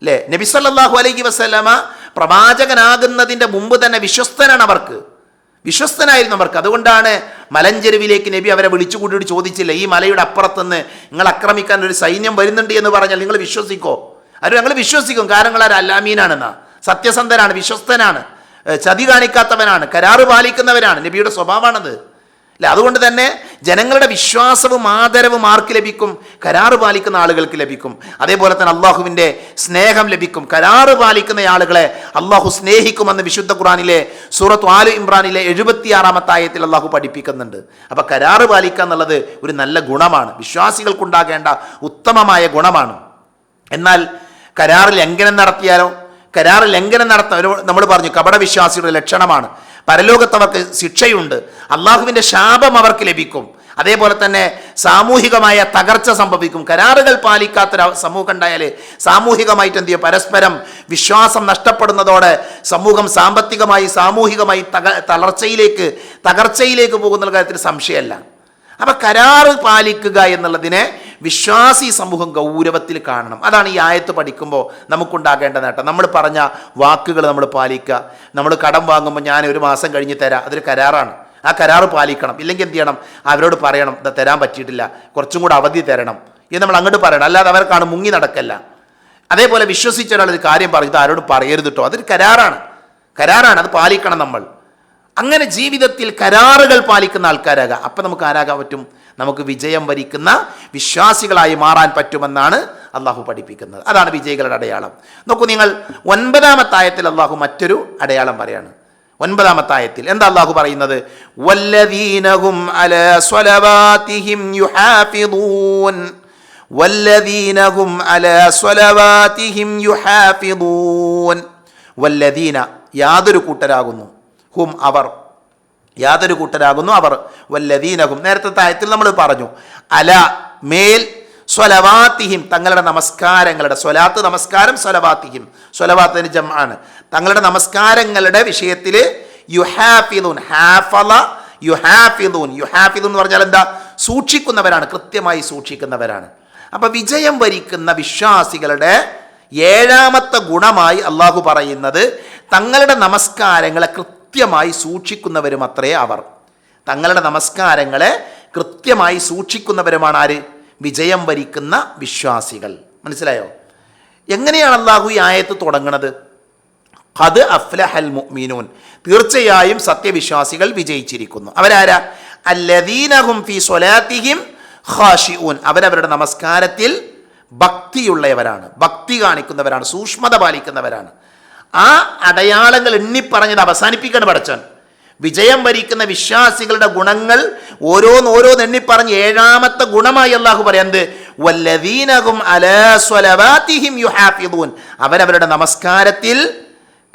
അല്ലേ? നബി സല്ലല്ലാഹു അലൈഹി വസല്ലമ പ്രവാചകനാകുന്നതിൻ്റെ മുമ്പ് തന്നെ വിശ്വസ്തനായിരുന്നു അവർക്ക്. അതുകൊണ്ടാണ് മലഞ്ചെരുവിലേക്ക് നബി അവരെ വിളിച്ചു കൂട്ടിയിട്ട് ചോദിച്ചില്ല, ഈ മലയുടെ അപ്പുറത്തുനിന്ന് നിങ്ങൾ ആക്രമിക്കാൻ ഒരു സൈന്യം വരുന്നുണ്ട് എന്ന് പറഞ്ഞാൽ നിങ്ങൾ വിശ്വസിക്കോ? അവർ ഞങ്ങൾ വിശ്വസിക്കും, കാരണം അൽ അമീനാണെന്നാ, സത്യസന്ധനാണ്, വിശ്വസ്തനാണ്, ചതി കാണിക്കാത്തവനാണ്, കരാറ് പാലിക്കുന്നവനാണ്. നബിയുടെ സ്വഭാവമാണത്. അല്ലെ? അതുകൊണ്ട് തന്നെ ജനങ്ങളുടെ വിശ്വാസവും ആദരവും ആർക്ക് ലഭിക്കും? കരാറ് പാലിക്കുന്ന ആളുകൾക്ക് ലഭിക്കും. അതേപോലെ തന്നെ അള്ളാഹുവിൻ്റെ സ്നേഹം ലഭിക്കും. കരാറ് പാലിക്കുന്ന ആളുകളെ അള്ളാഹു സ്നേഹിക്കുമെന്ന് വിശുദ്ധ ഖുർആനിലെ സൂറത്ത് ആലു ഇമ്രാനിലെ 76-ാമത്തെ ആയത്തിൽ അള്ളാഹു പഠിപ്പിക്കുന്നുണ്ട്. അപ്പം കരാറ് പാലിക്കുക എന്നുള്ളത് ഒരു നല്ല ഗുണമാണ്, വിശ്വാസികൾക്കുണ്ടാകേണ്ട ഉത്തമമായ ഗുണമാണ്. എന്നാൽ കരാർ ലംഘനം നടത്തിയാലോ? കരാർ ലംഘനം നമ്മൾ പറഞ്ഞു കപടവിശ്വാസിയുടെ ലക്ഷണമാണ്. പരലോകത്ത് അവർക്ക് ശിക്ഷയുണ്ട്, അള്ളാഹുവിൻ്റെ ശാപം അവർക്ക് ലഭിക്കും. അതേപോലെ തന്നെ സാമൂഹികമായ തകർച്ച സംഭവിക്കും. കരാറുകൾ പാലിക്കാത്തൊരു സമൂഹം ഉണ്ടായാൽ സാമൂഹികമായിട്ട് എന്ത് ചെയ്യും? പരസ്പരം വിശ്വാസം നഷ്ടപ്പെടുന്നതോടെ സമൂഹം സാമ്പത്തികമായി സാമൂഹികമായി തകർച്ചയിലേക്ക് പോകുന്ന കാര്യത്തിൽ സംശയമല്ല. അപ്പം കരാറ് പാലിക്കുക എന്നുള്ളതിനെ വിശ്വാസി സമൂഹം ഗൗരവത്തിൽ കാണണം. അതാണ് ഈ ആയത്ത് പഠിക്കുമ്പോൾ നമുക്കുണ്ടാകേണ്ട നേട്ടം. നമ്മൾ പറഞ്ഞ വാക്കുകൾ നമ്മൾ പാലിക്കുക. നമ്മൾ കടം വാങ്ങുമ്പോൾ ഞാൻ ഒരു മാസം കഴിഞ്ഞ് തരാം, അതൊരു കരാറാണ്. ആ കരാറ് പാലിക്കണം. ഇല്ലെങ്കിൽ എന്ത് ചെയ്യണം? അവരോട് പറയണം, ഇത് തരാൻ പറ്റിയിട്ടില്ല, കുറച്ചും കൂടെ അവധി തരണം എന്ന് നമ്മൾ അങ്ങോട്ട് പറയണം. അല്ലാതെ അവർക്കാണ് മുങ്ങി നടക്കല്ല. അതേപോലെ വിശ്വസിച്ച ഒരാളൊരു കാര്യം പറയും, ഇത് ആരോട് പറയരുത് കേട്ടോ, അതൊരു കരാറാണ്, അത് പാലിക്കണം നമ്മൾ. അങ്ങനെ ജീവിതത്തിൽ കരാറുകൾ പാലിക്കുന്ന ആൾക്കാരാകാം. അപ്പം നമുക്ക് ആരാകാൻ പറ്റും? നമുക്ക് വിജയം വരിക്കുന്ന വിശ്വാസികളായി മാറാൻ പറ്റുമെന്നാണ് അള്ളാഹു പഠിപ്പിക്കുന്നത്. അതാണ് വിജയികളുടെ അടയാളം. നോക്കൂ നിങ്ങൾ, 9-ാമത്തെ ആയത്തിൽ അള്ളാഹു മറ്റൊരു അടയാളം പറയാണ്. 9-ാമത്തെ ആയത്തിൽ എന്താ അള്ളാഹു പറയുന്നത്? വല്ലദീനഹും അലാ സ്വലവാതിഹിം യുഹാഫിദൂൻ, വല്ലദീനഹും അലാ സ്വലവാതിഹിം യുഹാഫിദൂൻ. വല്ലദീന യാതൊരു കൂട്ടരാകുന്നു, ഹും അവർ, യാതൊരു കൂട്ടരാകുന്നു അവർ, വല്ലദീനഹും നേരത്തെ ആയത്തിൽ നമ്മൾ പറഞ്ഞു അല മേൽ, സ്വലവാത്തിഹിം തങ്ങളുടെ നമസ്കാരങ്ങളുടെ, സ്വലാത്ത് നമസ്കാരം, സ്വലവാത്തിഹിം സ്വലവാത്തിന് ജംആണ്, തങ്ങളുടെ നമസ്കാരങ്ങളുടെ വിഷയത്തിൽ യുഹാഫിദൂൻ, ഹാഫള യുഹാഫിദൂൻ, യുഹാഫിദൂൻ എന്ന് പറഞ്ഞാൽ എന്താ? സൂക്ഷിക്കുന്നവരാണ്, കൃത്യമായി സൂക്ഷിക്കുന്നവരാണ്. അപ്പം വിജയം വരിക്കുന്ന വിശ്വാസികളുടെ 7-ാമത്തെ ഗുണമായി അള്ളാഹു പറയുന്നത് തങ്ങളുടെ നമസ്കാരങ്ങളെ കൃത്യമായി സൂക്ഷിക്കുന്നവരും അത്രേ അവർ. തങ്ങളുടെ നമസ്കാരങ്ങളെ കൃത്യമായി സൂക്ഷിക്കുന്നവരുമാണ് ആര്? വിജയം വരിക്കുന്ന വിശ്വാസികൾ. മനസ്സിലായോ? എങ്ങനെയാണ് അള്ളാഹു ഈ ആയത്ത് തുടങ്ങുന്നത്? ഖദ് അഫ്ലഹൽ മുഅ്മിനൂൻ, തീർച്ചയായും സത്യവിശ്വാസികൾ വിജയിച്ചിരിക്കുന്നു. അവരാരാ? അല്ലദീനഹും ഫീ സ്വലാത്തിഹിം ഖാശിഊൻ, അവരവരുടെ നമസ്കാരത്തിൽ ഭക്തിയുള്ളവരാണ്, ഭക്തി കാണിക്കുന്നവരാണ്, സൂക്ഷ്മത പാലിക്കുന്നവരാണ്. ആ അടയാളങ്ങൾ എണ്ണിപ്പറഞ്ഞത് അവസാനിപ്പിക്കണം പടച്ചവൻ. വിജയം വരിക്കുന്ന വിശ്വാസികളുടെ ഗുണങ്ങൾ ഓരോന്ന് എണ്ണിപ്പറഞ്ഞ് 7-ാമത്തെ ഗുണമായി അള്ളാഹു പറയുന്നത് വല്ലദീനഹും അലാ സ്വലവാതിഹിം യുഹാഫിദൂൻ, അവരവരുടെ നമസ്കാരത്തിൽ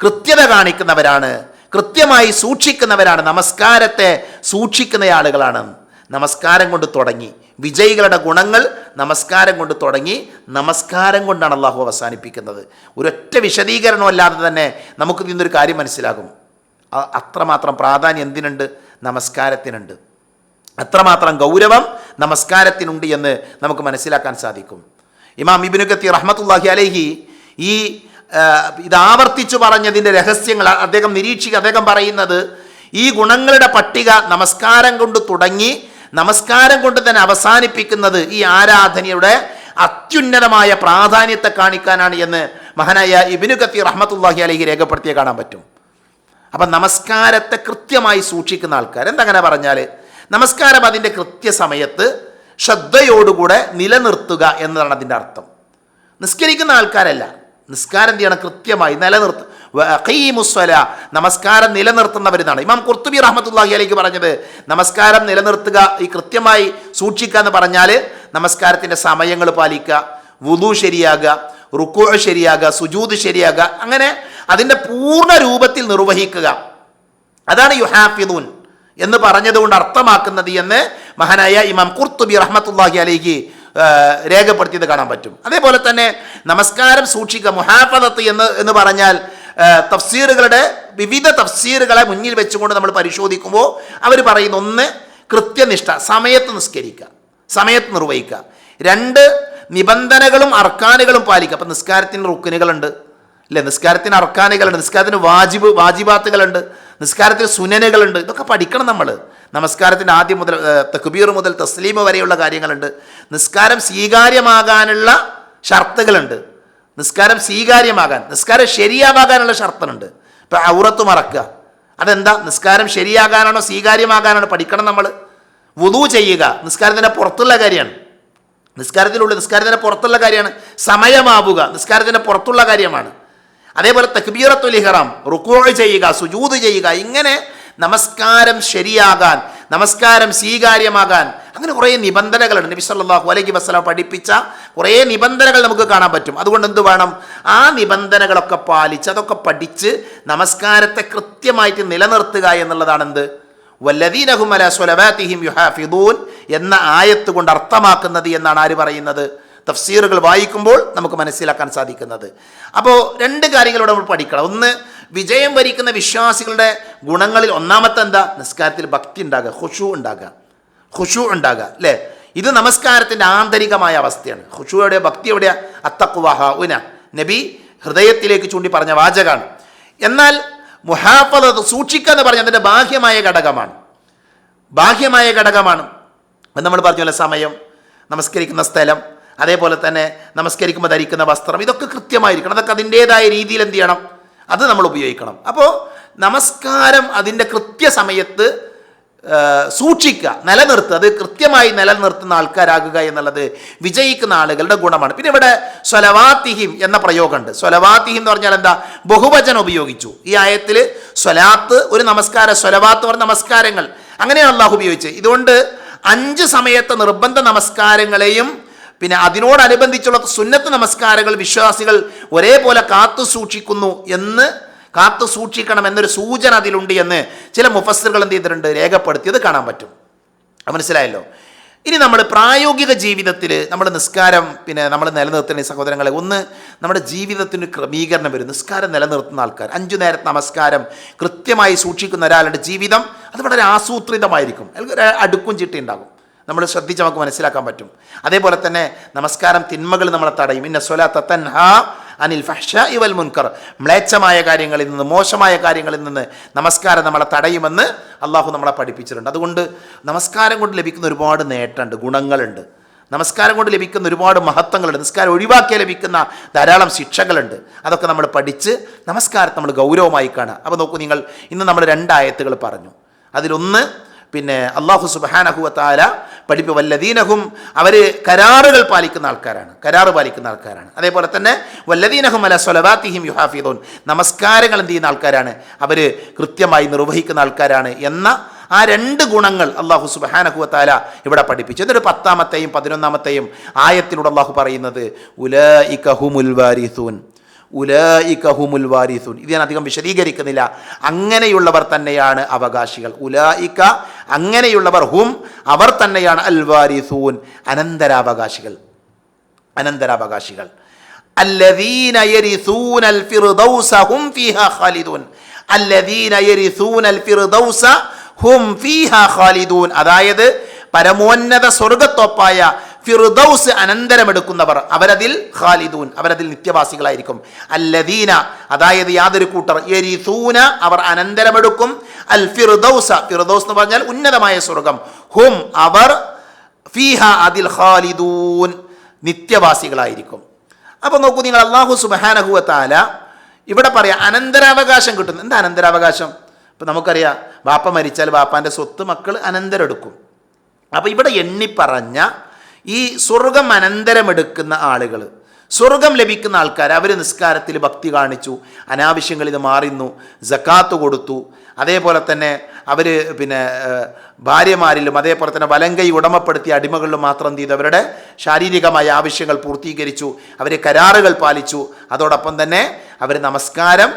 കൃത്യത കാണിക്കുന്നവരാണ്, കൃത്യമായി സൂക്ഷിക്കുന്നവരാണ്, നമസ്കാരത്തെ സൂക്ഷിക്കുന്ന ആളുകളാണ്. നമസ്കാരം കൊണ്ട് തുടങ്ങി വിജയികളുടെ ഗുണങ്ങൾ, നമസ്കാരം കൊണ്ട് തുടങ്ങി, നമസ്കാരം കൊണ്ടാണ് അള്ളാഹു അവസാനിപ്പിക്കുന്നത്. ഒരൊറ്റ വിശദീകരണമല്ലാതെ തന്നെ നമുക്ക് ഇതിന്നൊരു കാര്യം മനസ്സിലാകും. അത്രമാത്രം പ്രാധാന്യം എന്തിനുണ്ട്? നമസ്കാരത്തിനുണ്ട്. അത്രമാത്രം ഗൗരവം നമസ്കാരത്തിനുണ്ട് എന്ന് നമുക്ക് മനസ്സിലാക്കാൻ സാധിക്കും. ഇമാം ഇബ്നു കത്തീർ റഹ്മത്തുള്ളാഹി അലൈഹി ഇത് ആവർത്തിച്ചു പറഞ്ഞതിൻ്റെ രഹസ്യങ്ങൾ അദ്ദേഹം പറയുന്നത്, ഈ ഗുണങ്ങളുടെ പട്ടിക നമസ്കാരം കൊണ്ട് തുടങ്ങി നമസ്കാരം കൊണ്ട് തന്നെ അവസാനിപ്പിക്കുന്നത് ഈ ആരാധനയുടെ അത്യുന്നതമായ പ്രാധാന്യത്തെ കാണിക്കാനാണ് എന്ന് മഹാനായ ഇബ്നു കത്തീർ റഹ്മത്തുള്ളാഹി അലൈഹി രേഖപ്പെടുത്തിയ കാണാൻ പറ്റും. അപ്പം നമസ്കാരത്തെ കൃത്യമായി സൂക്ഷിക്കുന്ന ആൾക്കാർ, എന്തങ്ങനെ പറഞ്ഞാൽ നമസ്കാരം അതിൻ്റെ കൃത്യസമയത്ത് ശ്രദ്ധയോടുകൂടെ നിലനിർത്തുക എന്നതാണ് അതിൻ്റെ അർത്ഥം. നിസ്കരിക്കുന്ന ആൾക്കാരല്ല, നിസ്കാരം എന്ത് ചെയ്യണം? കൃത്യമായി നിലനിർത്തുക. നമസ്കാരം നിലനിർത്തുന്നവരെന്നാണ് ഇമാം ഖുർത്തുബി റഹ്മത്തുള്ളാഹി അലൈഹി പറഞ്ഞത്. നമസ്കാരം നിലനിർത്തുക, ഈ കൃത്യമായി സൂക്ഷിക്കുക എന്ന് പറഞ്ഞാൽ നമസ്കാരത്തിൻ്റെ സമയങ്ങൾ പാലിക്കുക, വുളു ശരിയാകുക, റുക്കൂ ശരിയാകുക, സുജൂദ് ശരിയാകുക, അങ്ങനെ അതിൻ്റെ പൂർണ്ണ രൂപത്തിൽ നിർവഹിക്കുക. അതാണ് യുഹാഫിദൂൻ എന്ന് പറഞ്ഞതുകൊണ്ട് അർത്ഥമാക്കുന്നത് എന്ന് മഹാനായ ഇമാം ഖുർത്തുബി റഹ്മത്തുള്ളാഹി അലൈഹി രേഖപ്പെടുത്തിയത് കാണാൻ പറ്റും. അതേപോലെ തന്നെ നമസ്കാരം സൂക്ഷിക്കുക, മുഹാഫദത്ത് എന്ന് പറഞ്ഞാൽ തഫ്സീറുകളുടെ വിവിധ തഫ്സീറുകളെ മുന്നിൽ വെച്ചുകൊണ്ട് നമ്മൾ പരിശോധിക്കുമ്പോൾ അവർ പറയുന്ന, 1 കൃത്യനിഷ്ഠ, സമയത്ത് നിസ്കരിക്കുക, സമയത്ത് നിർവഹിക്കുക. 2 നിബന്ധനകളും അർക്കാനുകളും പാലിക്കുക. അപ്പം നിസ്കാരത്തിന് റുക്കനുകളുണ്ട് അല്ലേ, നിസ്കാരത്തിന് അർക്കാനുകളുണ്ട്, നിസ്കാരത്തിന് വാജിബാത്തുകളുണ്ട്, നിസ്കാരത്തിന് സുനനുകളുണ്ട്. ഇതൊക്കെ പഠിക്കണം നമ്മൾ. നമസ്കാരത്തിൻ്റെ ആദ്യം മുതൽ തക്ബീർ മുതൽ തസ്ലീം വരെയുള്ള കാര്യങ്ങളുണ്ട്. നിസ്കാരം സ്വീകാര്യമാകാനുള്ള ഷർത്തുകളുണ്ട്. നിസ്കാരം ശരിയാകാനുള്ള ഷർത്തുണ്ട്. ഇപ്പം ഔറത്ത് മറക്കുക, അതെന്താ? നിസ്കാരം ശരിയാകാനാണോ സ്വീകാര്യമാകാനാണോ പഠിക്കണം നമ്മൾ. വുളു ചെയ്യുക നിസ്കാരത്തിൻ്റെ പുറത്തുള്ള കാര്യമാണ്. നിസ്കാരത്തിൻ്റെ പുറത്തുള്ള കാര്യമാണ്. സമയമാവുക നിസ്കാരത്തിൻ്റെ പുറത്തുള്ള കാര്യമാണ്. അതേപോലെ തക്ബീറത്തുൽ ഇഹ്റാം, റുക്കൂ ചെയ്യുക, സുജൂദ് ചെയ്യുക, ഇങ്ങനെ നമസ്കാരം ശരിയാകാൻ, നമസ്കാരം സ്വീകാര്യമാകാൻ അങ്ങനെ കുറേ നിബന്ധനകളുണ്ട്. നബി സല്ലല്ലാഹു അലൈഹി വസല്ലം പഠിപ്പിച്ച കുറേ നിബന്ധനകൾ നമുക്ക് കാണാൻ പറ്റും. അതുകൊണ്ട് എന്ത് വേണം? ആ നിബന്ധനകളൊക്കെ പാലിച്ച് അതൊക്കെ പഠിച്ച് നമസ്കാരത്തെ കൃത്യമായിട്ട് നിലനിർത്തുക എന്നുള്ളതാണ് എന്ത് വല്ലദീന ഹും അലാ സ്വലവാതിഹിം യുഹാഫിദൂൻ എന്ന ആയത്ത് കൊണ്ട് അർത്ഥമാക്കുന്നത് എന്നാണ് ആര് പറയുന്നത്? തഫ്സീറുകൾ വായിക്കുമ്പോൾ നമുക്ക് മനസ്സിലാക്കാൻ സാധിക്കുന്നത്. അപ്പോൾ രണ്ട് കാര്യങ്ങളോട് നമ്മൾ പഠിക്കണം. ഒന്ന്, വിജയം വരിക്കുന്ന വിശ്വാസികളുടെ ഗുണങ്ങളിൽ ഒന്നാമത്തെ എന്താ? നിസ്കാരത്തിൽ ഭക്തി ഉണ്ടാകുക, ഖുശൂ ഉണ്ടാകുക, അല്ലേ? ഇത് നമസ്കാരത്തിൻ്റെ ആന്തരികമായ അവസ്ഥയാണ്. ഖുശൂ എവിടെയാ? ഭക്തി എവിടെയാ? അത്തഖ്വ ഹാഉന, നബി ഹൃദയത്തിലേക്ക് ചൂണ്ടി പറഞ്ഞ വാചകമാണ്. എന്നാൽ മുഹാഫളത്ത്, സൂക്ഷിക്കുക എന്ന് പറഞ്ഞാൽ അതിൻ്റെ ബാഹ്യമായ ഘടകമാണ്. നമ്മൾ പറഞ്ഞ സമയം, നമസ്കരിക്കുന്ന സ്ഥലം, അതേപോലെ തന്നെ നമസ്കരിക്കുമ്പോൾ ധരിക്കുന്ന വസ്ത്രം, ഇതൊക്കെ കൃത്യമായിരിക്കണം. അതൊക്കെ അതിൻ്റേതായ രീതിയിൽ എന്ത് ചെയ്യണം? അത് നമ്മൾ ഉപയോഗിക്കണം. അപ്പോൾ നമസ്കാരം അതിൻ്റെ കൃത്യസമയത്ത് സൂക്ഷിക്കുക, നിലനിർത്തുക, അത് കൃത്യമായി നിലനിർത്തുന്ന ആൾക്കാരാകുക എന്നുള്ളത് വിജയിക്കുന്ന ആളുകളുടെ ഗുണമാണ്. പിന്നെ ഇവിടെ സ്വലവാത്തിഹിം എന്ന പ്രയോഗമുണ്ട്. സ്വലവാത്തിഹിം എന്ന് പറഞ്ഞാൽ എന്താ? ബഹുവചനം ഉപയോഗിച്ചു. ഈ ആയത്തിൽ സ്വലാത്ത് ഒരു നമസ്കാരം, സ്വലവാത്ത് പറഞ്ഞ നമസ്കാരങ്ങൾ, അങ്ങനെയാണ് അള്ളാഹു ഉപയോഗിച്ചത്. ഇതുകൊണ്ട് 5 സമയത്തെ നിർബന്ധ നമസ്കാരങ്ങളെയും പിന്നെ അതിനോടനുബന്ധിച്ചുള്ള സുന്നത്ത് നമസ്കാരങ്ങൾ വിശ്വാസികൾ ഒരേപോലെ കാത്തു സൂക്ഷിക്കണം എന്നൊരു സൂചന അതിലുണ്ട് എന്ന് ചില മുഫസ്സിറുകൾ എന്ത് ചെയ്തിട്ടുണ്ട്? രേഖപ്പെടുത്തിയത് കാണാൻ പറ്റും. മനസ്സിലായല്ലോ? ഇനി നമ്മൾ പ്രായോഗിക ജീവിതത്തിൽ നമ്മൾ നിസ്കാരം നമ്മൾ നിലനിർത്തുന്ന സഹോദരങ്ങളെ, ഒന്ന് നമ്മുടെ ജീവിതത്തിന് ക്രമീകരണം വരും. നിസ്കാരം നിലനിർത്തുന്ന ആൾക്കാർ, 5 നേരത്തെ നമസ്കാരം കൃത്യമായി സൂക്ഷിക്കുന്ന ഒരാളുടെ ജീവിതം അത് വളരെ ആസൂത്രിതമായിരിക്കും. അടുക്കും ചിട്ടി ഉണ്ടാകും. നമ്മൾ ശ്രദ്ധിച്ച് നമുക്ക് മനസ്സിലാക്കാൻ പറ്റും. അതേപോലെ തന്നെ നമസ്കാരം തിന്മകൾ നമ്മളെ തടയും. ഇന്ന സ്വലാത്ത തൻഹാ അനിൽ ഫഹ്ശാഇ വൽ മുൻകർ, മ്ലേച്ഛമായ കാര്യങ്ങളിൽ നിന്ന്, മോശമായ കാര്യങ്ങളിൽ നിന്ന് നമസ്കാരം നമ്മളെ തടയുമെന്ന് അള്ളാഹു നമ്മളെ പഠിപ്പിച്ചിട്ടുണ്ട്. അതുകൊണ്ട് നമസ്കാരം കൊണ്ട് ലഭിക്കുന്ന ഒരുപാട് നേട്ടമുണ്ട്, ഗുണങ്ങളുണ്ട്. നമസ്കാരം കൊണ്ട് ലഭിക്കുന്ന ഒരുപാട് മഹത്വങ്ങളുണ്ട്. നിസ്കാരം ഒഴിവാക്കിയാൽ ലഭിക്കുന്ന ധാരാളം ശിക്ഷകളുണ്ട്. അതൊക്കെ നമ്മൾ പഠിച്ച് നമസ്കാരത്തെ നമ്മൾ ഗൗരവമായി കാണുക. അപ്പോൾ നോക്കൂ നിങ്ങൾ, ഇന്ന് നമ്മൾ 2 ആയത്തുകൾ പറഞ്ഞു. അതിലൊന്ന് അല്ലാഹു സുബ്ഹാനഹു വ തആല വല്ലദീനഹും, അവർ കരാറ് പാലിക്കുന്ന ആൾക്കാരാണ്. അതേപോലെ തന്നെ വല്ലദീനഹും അലാ സ്വലവാതിഹിം യുഹാഫിദൂൻ, നമസ്കാരങ്ങൾ എന്ത് ചെയ്യുന്ന ആൾക്കാരാണ്? അവർ കൃത്യമായി നിർവഹിക്കുന്ന ആൾക്കാരാണ് എന്ന ആ 2 ഗുണങ്ങൾ അല്ലാഹു സുബ്ഹാനഹു വ തആല ഇവിടെ പഠിപ്പിച്ചു. എന്നിട്ട് 10-ാമത്തെയും 11-ാമത്തെയും ആയത്തിലൂടെ അല്ലാഹു പറയുന്നത് ഉലൈക ഹുമുൽ വാരിസൂൻ, ഇത് ഞാൻ അധികം വിശദീകരിക്കുന്നില്ല. അങ്ങനെയുള്ളവർ തന്നെയാണ് അവകാശികൾ. ഉലൈക, അങ്ങനെയുള്ളവർ, ഹും, അവർ തന്നെയാണ്, അൽ വാരിസൂൻ, അനന്തരാവകാശികൾ. അല്ലദീന യരിസൂനൽ ഫിർദൗസ ഹും ഫീഹാ ഖാലിദൂൻ, അല്ലദീന യരിസൂനൽ ഫിർദൗസ ഹും ഫീഹാ ഖാലിദൂൻ, അതായത് പരമോന്നത സ്വർഗത്തോപ്പായ ഫിർദൗസ് അനന്തരമെടുക്കുന്നവർ, അവരതിൽ ഖാലിദൂൻ, അവരതിൽ നിത്യവാസികളായിരിക്കും. അല്ലദീന, അതായത് യാതൊരു കൂട്ടർ, യരിസൂന, അവർ അനന്തരമെടുക്കും, അൽ ഫിർദൗസ, ഫിർദൗസ് എന്ന് പറഞ്ഞാൽ ഉന്നതമായ സ്വർഗം, ഹും, അവർ, ഫീഹ, അതിൽ ഖാലിദൂൻ, നിത്യവാസികളായിരിക്കും. അപ്പോൾ നോക്കൂ നിങ്ങൾ, അല്ലാഹു സുബ്ഹാനഹു വ തആല ഇവിടെ പറയാം അനന്തരാവകാശം കിട്ടുന്നു. എന്താ അനന്തരാവകാശം? ഇപ്പം നമുക്കറിയാം, ബാപ്പ മരിച്ചാൽ ബാപ്പാൻ്റെ സ്വത്ത് മക്കൾ അനന്തരെടുക്കും. അപ്പോൾ ഇവിടെ എണ്ണിപ്പറഞ്ഞ ഈ സ്വർഗം അനന്തരമെടുക്കുന്ന ആളുകൾ, സ്വർഗം ലഭിക്കുന്ന ആൾക്കാർ, അവർ നിസ്കാരത്തിൽ ഭക്തി കാണിച്ചു, അനാവശ്യങ്ങളിൽ നിന്ന് മാറിന്നു, സക്കാത്ത് കൊടുത്തു, അതേപോലെ തന്നെ അവർ ഭാര്യമാരിലും അതേപോലെ തന്നെ വലങ്കൈ ഉടമപ്പെടുത്തിയ അടിമകളിലും മാത്രം എന്ത് ചെയ്തു? അവരുടെ ശാരീരികമായ ആവശ്യങ്ങൾ പൂർത്തീകരിച്ചു, അവർ കരാറുകൾ പാലിച്ചു. അതോടൊപ്പം തന്നെ അവർ നമസ്കാരം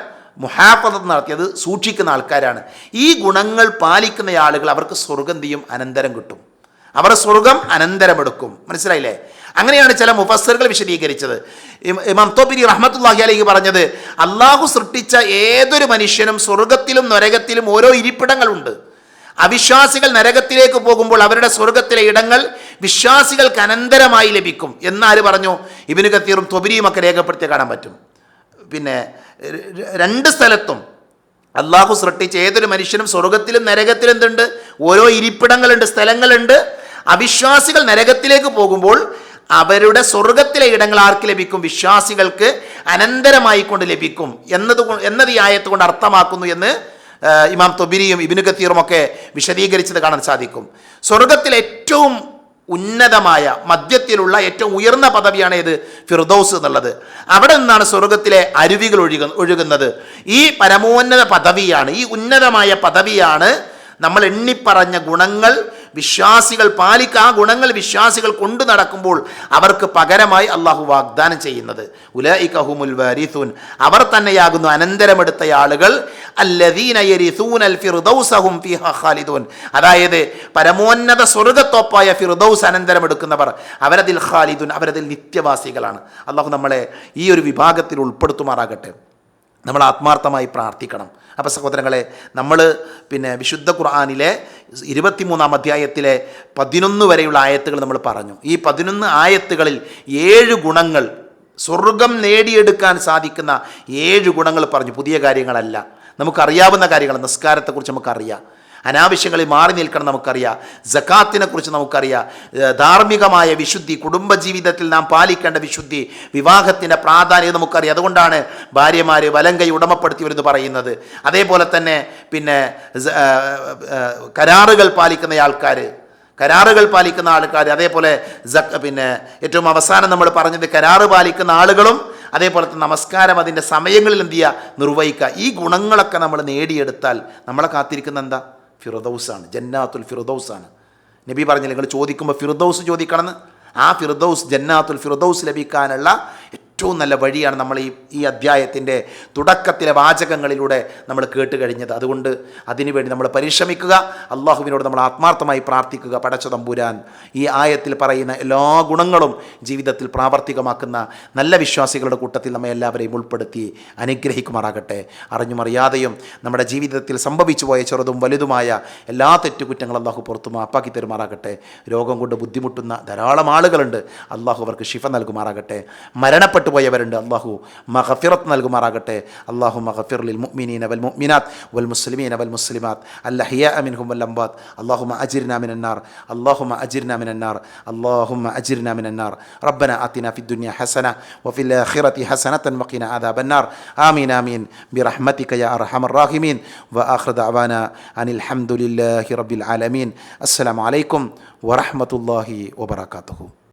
മുഹാഫദത്ത് നടത്തിയത് സൂക്ഷിക്കുന്ന ആൾക്കാരാണ്. ഈ ഗുണങ്ങൾ പാലിക്കുന്ന ആളുകൾ, അവർക്ക് സ്വർഗം എന്ത് ചെയ്യും? അനന്തരം കിട്ടും. അവർ സ്വർഗം അനന്തരമെടുക്കും. മനസ്സിലായില്ലേ? അങ്ങനെയാണ് ചില മുഫസ്സിറുകൾ വിശദീകരിച്ചത്. ഇമാം തോബരി റഹ്മത്തുള്ളാഹി അലൈഹി പറഞ്ഞത്, അള്ളാഹു സൃഷ്ടിച്ച ഏതൊരു മനുഷ്യനും സ്വർഗത്തിലും നരകത്തിലും ഓരോ ഇരിപ്പിടങ്ങളുണ്ട്. അവിശ്വാസികൾ നരകത്തിലേക്ക് പോകുമ്പോൾ അവരുടെ സ്വർഗത്തിലെ ഇടങ്ങൾ വിശ്വാസികൾക്ക് അനന്തരമായി ലഭിക്കും എന്നാര് പറഞ്ഞു? ഇബ്നു കത്തീറും തൊബരിയും ഒക്കെ രേഖപ്പെടുത്തി കാണാൻ പറ്റും. 2 സ്ഥലത്തും അള്ളാഹു സൃഷ്ടിച്ച ഏതൊരു മനുഷ്യനും സ്വർഗത്തിലും നരകത്തിലും എന്തുണ്ട്? ഓരോ ഇരിപ്പിടങ്ങളുണ്ട്, സ്ഥലങ്ങളുണ്ട്. അവിശ്വാസികൾ നരകത്തിലേക്ക് പോകുമ്പോൾ അവരുടെ സ്വർഗത്തിലെ ഇടങ്ങൾ ആർക്ക് ലഭിക്കും? വിശ്വാസികൾക്ക് അനന്തരമായി കൊണ്ട് ലഭിക്കും എന്നത് ഈ ആയത്ത് കൊണ്ട് അർത്ഥമാക്കുന്നു എന്ന് ഇമാം തൊബിരിയും ഇബ്നു കത്തീറും ഒക്കെ വിശദീകരിച്ചത് കാണാൻ സാധിക്കും. സ്വർഗത്തിലെ ഏറ്റവും ഉന്നതമായ മധ്യത്തിലുള്ള ഏറ്റവും ഉയർന്ന പദവിയാണ് ഏത്? ഫിർദൗസ് എന്നുള്ളത്. അവിടെ നിന്നാണ് സ്വർഗത്തിലെ അരുവികൾ ഒഴുകുന്നത്. ഈ പരമോന്നത പദവിയാണ്, ഈ ഉന്നതമായ പദവിയാണ് നമ്മൾ എണ്ണിപ്പറഞ്ഞ ഗുണങ്ങൾ വിശ്വാസികൾ ആ ഗുണങ്ങൾ വിശ്വാസികൾ കൊണ്ടു നടക്കുമ്പോൾ അവർക്ക് പകരമായി അള്ളാഹു വാഗ്ദാനം ചെയ്യുന്നത്. ഉലൈക ഹുമുൽ വാരിസൂൻ, അവർ തന്നെയാകുന്നു അനന്തരമെടുത്ത ആളുകൾ. അല്ലദീന യരിസൂനൽ ഫിർദൗസ ഹും ഫീഹാ ഖാലിദൂൻ, അതായത് പരമോന്നത സ്വർഗ്ഗത്തോപ്പായ ഫിർദൗസ് അനന്തരമെടുക്കുന്നവർ അവരതിൽ ഖാലിദൂൻ, അവരതിൽ നിത്യവാസികളാണ്. അള്ളാഹു നമ്മളെ ഈ ഒരു വിഭാഗത്തിൽ ഉൾപ്പെടുത്തുമാറാകട്ടെ. നമ്മൾ ആത്മാർത്ഥമായി പ്രാർത്ഥിക്കണം. അപ്പോൾ സഹോദരങ്ങളെ, നമ്മൾ വിശുദ്ധ ഖുർആനിലെ 23-ാം അധ്യായത്തിലെ 11 വരെയുള്ള ആയത്തുകൾ നമ്മൾ പറഞ്ഞു. ഈ 11 ആയത്തുകളിൽ 7 ഗുണങ്ങൾ, സ്വർഗം നേടിയെടുക്കാൻ സാധിക്കുന്ന 7 ഗുണങ്ങൾ പറഞ്ഞു. പുതിയ കാര്യങ്ങളല്ല, നമുക്കറിയാവുന്ന കാര്യങ്ങൾ. നിസ്കാരത്തെക്കുറിച്ച് നമുക്കറിയാം, അനാവശ്യങ്ങളിൽ മാറി നിൽക്കണം നമുക്കറിയാം, സക്കാത്തിനെ കുറിച്ച് നമുക്കറിയാം, ധാർമ്മികമായ വിശുദ്ധി, കുടുംബജീവിതത്തിൽ നാം പാലിക്കേണ്ട വിശുദ്ധി, വിവാഹത്തിൻ്റെ പ്രാധാന്യം നമുക്കറിയാം. അതുകൊണ്ടാണ് ഭാര്യമാർ വലങ്കൈ ഉടമപ്പെടുത്തിയവരെന്ന് പറയുന്നത്. അതേപോലെ തന്നെ കരാറുകൾ പാലിക്കുന്ന ആൾക്കാർ, അതേപോലെ ഏറ്റവും അവസാനം നമ്മൾ പറഞ്ഞത് കരാറ് പാലിക്കുന്ന ആളുകളും അതേപോലെ തന്നെ നമസ്കാരം അതിൻ്റെ സമയങ്ങളിൽ എന്ത് ചെയ്യുക, നിർവഹിക്കുക. ഈ ഗുണങ്ങളൊക്കെ നമ്മൾ നേടിയെടുത്താൽ നമ്മളെ കാത്തിരിക്കുന്ന എന്താ? ഫിർദൗസാണ്, ജന്നാത്തുൽ ഫിർദൗസാണ്. നബി പറഞ്ഞില്ല, നിങ്ങൾ ചോദിക്കുമ്പോൾ ഫിർദൗസ് ചോദിക്കണമെന്ന്. ആ ഫിർദൗസ്, ജന്നാത്തുൽ ഫിർദൗസ് ലഭിക്കാനുള്ള ഏറ്റവും നല്ല വഴിയാണ് നമ്മൾ ഈ അധ്യായത്തിൻ്റെ തുടക്കത്തിലെ വാചകങ്ങളിലൂടെ നമ്മൾ കേട്ട് കഴിഞ്ഞത്. അതുകൊണ്ട് അതിനുവേണ്ടി നമ്മൾ പരിശ്രമിക്കുക, അള്ളാഹുവിനോട് നമ്മൾ ആത്മാർത്ഥമായി പ്രാർത്ഥിക്കുക. പടച്ച തമ്പുരാൻ ഈ ആയത്തിൽ പറയുന്ന എല്ലാ ഗുണങ്ങളും ജീവിതത്തിൽ പ്രാവർത്തികമാക്കുന്ന നല്ല വിശ്വാസികളുടെ കൂട്ടത്തിൽ നമ്മെ എല്ലാവരെയും ഉൾപ്പെടുത്തി അനുഗ്രഹിക്കുമാറാകട്ടെ. അറിഞ്ഞും അറിയാതെയും നമ്മുടെ ജീവിതത്തിൽ സംഭവിച്ചു പോയ ചെറുതും വലുതുമായ എല്ലാ തെറ്റുകുറ്റങ്ങളും അള്ളാഹു പുറത്തു മാപ്പാക്കി തരുമാറാകട്ടെ. രോഗം കൊണ്ട് ബുദ്ധിമുട്ടുന്ന ധാരാളം ആളുകളുണ്ട്, അള്ളാഹു അവർക്ക് ശിഫ നൽകുമാറാകട്ടെ. മരണപ്പെട്ടു പോയവരുണ്ട്, അല്ലാഹു മഗ്ഫിറത്ത് നൽകുമാറാകട്ടെ. അല്ലാഹു മഗ്ഫിർ ലിൽ മുഅ്മിനീന വൽ മുഅ്മിനാത്ത് വൽ മുസ്ലിമീന വൽ മുസ്ലിമാത്ത് അൽഅഹ്യാഅ മിൻഹും വൽ അംവാത്ത്. അല്ലാഹുമ്മ അജിർനാ മിനൻ നാർ, അല്ലാഹുമ്മ അജിർനാ മിനൻ നാർ, അല്ലാഹുമ്മ അജിർനാ മിനൻ നാർ. റബ്ബനാ ആതിനാ ഫിദ് ദുനിയ ഹസന വഫിൽ ആഖിറതി ഹസനതൻ വഖിനാ അദാബൻ നാർ. ആമീൻ ആമീൻ ബിറഹ്മതിക യാ അർഹമർ റഹീമീൻ. വആഖിറു ദഅവാനാ അനിൽ ഹംദുലില്ലാഹി റബ്ബിൽ ആലമീൻ. അസ്സലാമു അലൈക്കും വറഹ്മത്തുള്ളാഹി വബറകാതുഹു.